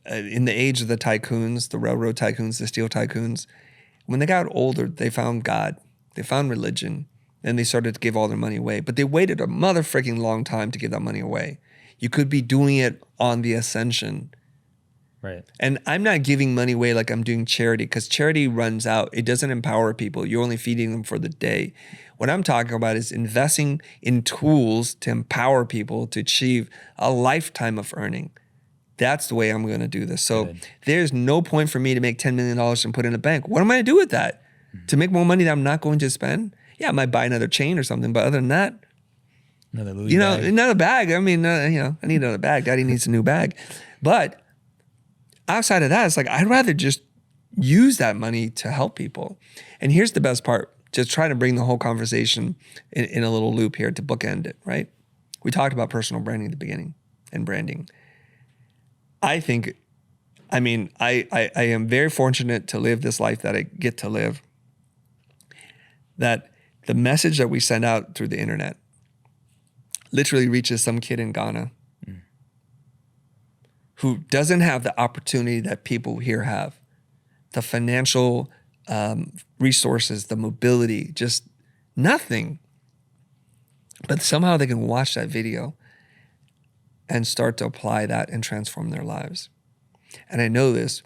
the age of the tycoons, the railroad tycoons, the steel tycoons. When they got older, they found God, they found religion, and they started to give all their money away. But they waited a mother-freaking long time to give that money away. You could be doing it on the ascension. Right. And I'm not giving money away like I'm doing charity because charity runs out. It doesn't empower people. You're only feeding them for the day. What I'm talking about is investing in tools to empower people to achieve a lifetime of earning. That's the way I'm going to do this. So there's no point for me to make $10 million and put in a bank. What am I going to do with that? To make more money that I'm not going to spend? Yeah, I might buy another chain or something. But other than that, another Louis bag. Another bag. I mean, I need another bag. Daddy needs a new bag. But outside of that, it's like, I'd rather just use that money to help people. And here's the best part. Just trying to bring the whole conversation in a little loop here to bookend it, right? We talked about personal branding at the beginning and branding. I am very fortunate to live this life that I get to live. That the message that we send out through the internet literally reaches some kid in Ghana who doesn't have the opportunity that people here have, the financial resources, the mobility, just nothing. But somehow they can watch that video and start to apply that and transform their lives. And I know this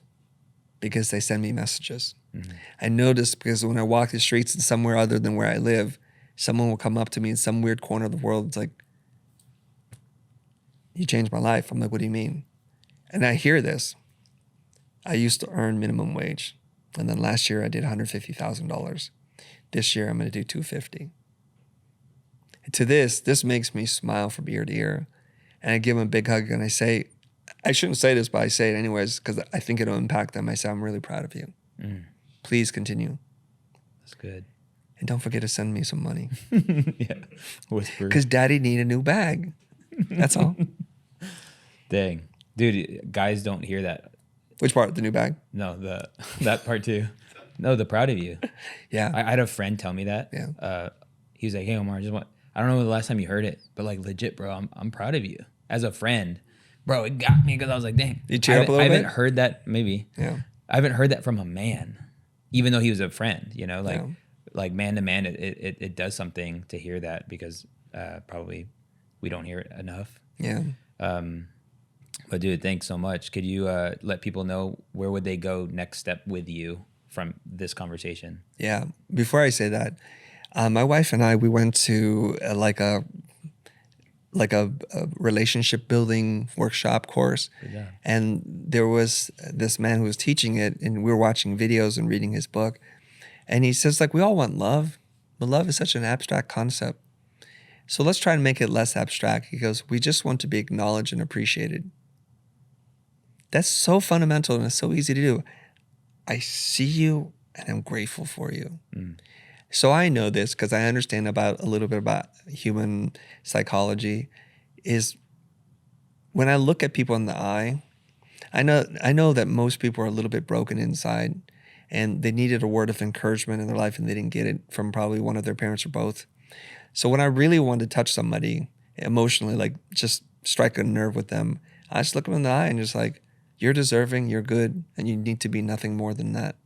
because they send me messages. I know this because when I walk the streets in somewhere other than where I live, someone will come up to me in some weird corner of the world. It's like, you changed my life. I'm like, what do you mean? And I hear this. I used to earn minimum wage. And then last year I did $150,000. This year I'm going to do $250,000. To this makes me smile from ear to ear. And I give him a big hug and I say, I shouldn't say this, but I say it anyways because I think it'll impact them. I say, I'm really proud of you. Please continue. That's good. And don't forget to send me some money. Yeah. Whisper. Because daddy need a new bag. That's all. Dang. Dude, guys don't hear that. Which part? The new bag? No, that part too. No, the proud of you. Yeah. I had a friend tell me that. Yeah. He was like, hey, Omar, I don't know the last time you heard it, but like legit, bro, I'm proud of you. As a friend, bro, it got me because I was like, dang. You cheer up a little bit? I haven't heard that, maybe. Yeah. I haven't heard that from a man, even though he was a friend, you know, like, Yeah. like man to man, it does something to hear that because probably we don't hear it enough. Yeah. But dude, thanks so much. Could you let people know where would they go next step with you from this conversation? Yeah. Before I say that, my wife and I, we went to like a relationship building workshop course. Yeah. And there was this man who was teaching it, and we were watching videos and reading his book. And he says, like, we all want love, but love is such an abstract concept. So let's try and make it less abstract. He goes, we just want to be acknowledged and appreciated. That's so fundamental and it's so easy to do. I see you and I'm grateful for you. So I know this because I understand a little bit about human psychology. Is when I look at people in the eye, I know that most people are a little bit broken inside and they needed a word of encouragement in their life and they didn't get it from probably one of their parents or both. So when I really want to touch somebody emotionally, like just strike a nerve with them, I just look them in the eye and just like, you're deserving, you're good, and you need to be nothing more than that.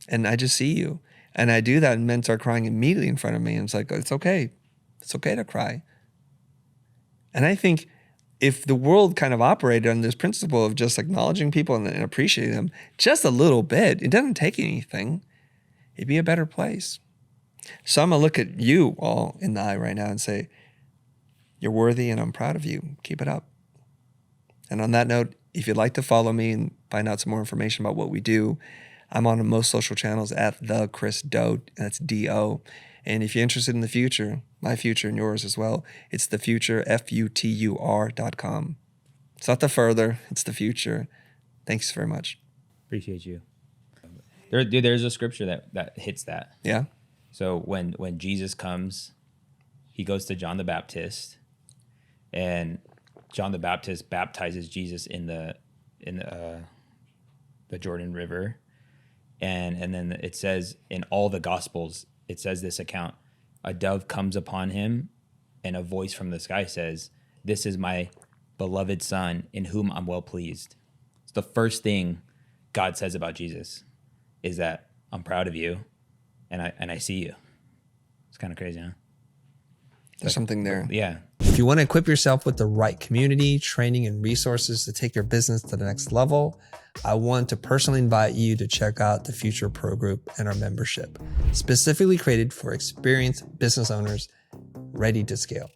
And I just see you. And I do that and men start crying immediately in front of me. And it's like, it's okay. It's okay to cry. And I think if the world kind of operated on this principle of just acknowledging people and appreciating them just a little bit, it doesn't take anything, it'd be a better place. So I'm going to look at you all in the eye right now and say, you're worthy and I'm proud of you. Keep it up. And on that note, if you'd like to follow me and find out some more information about what we do, I'm on most social channels at the Chris Do. That's D-O. And if you're interested in the future, my future and yours as well, it's the Futur, Futur.com. It's not the further, it's the future. Thanks very much. Appreciate you. There's a scripture that hits that. Yeah. So when Jesus comes, he goes to John the Baptist, and John the Baptist baptizes Jesus in the Jordan River, and then it says in all the Gospels, it says this account: a dove comes upon him, and a voice from the sky says, "This is my beloved Son, in whom I'm well pleased." It's the first thing God says about Jesus is that I'm proud of you, and I see you. It's kind of crazy, huh? There's something there. Yeah. If you want to equip yourself with the right community, training, and resources to take your business to the next level, I want to personally invite you to check out the Futur Pro Group and our membership, specifically created for experienced business owners ready to scale.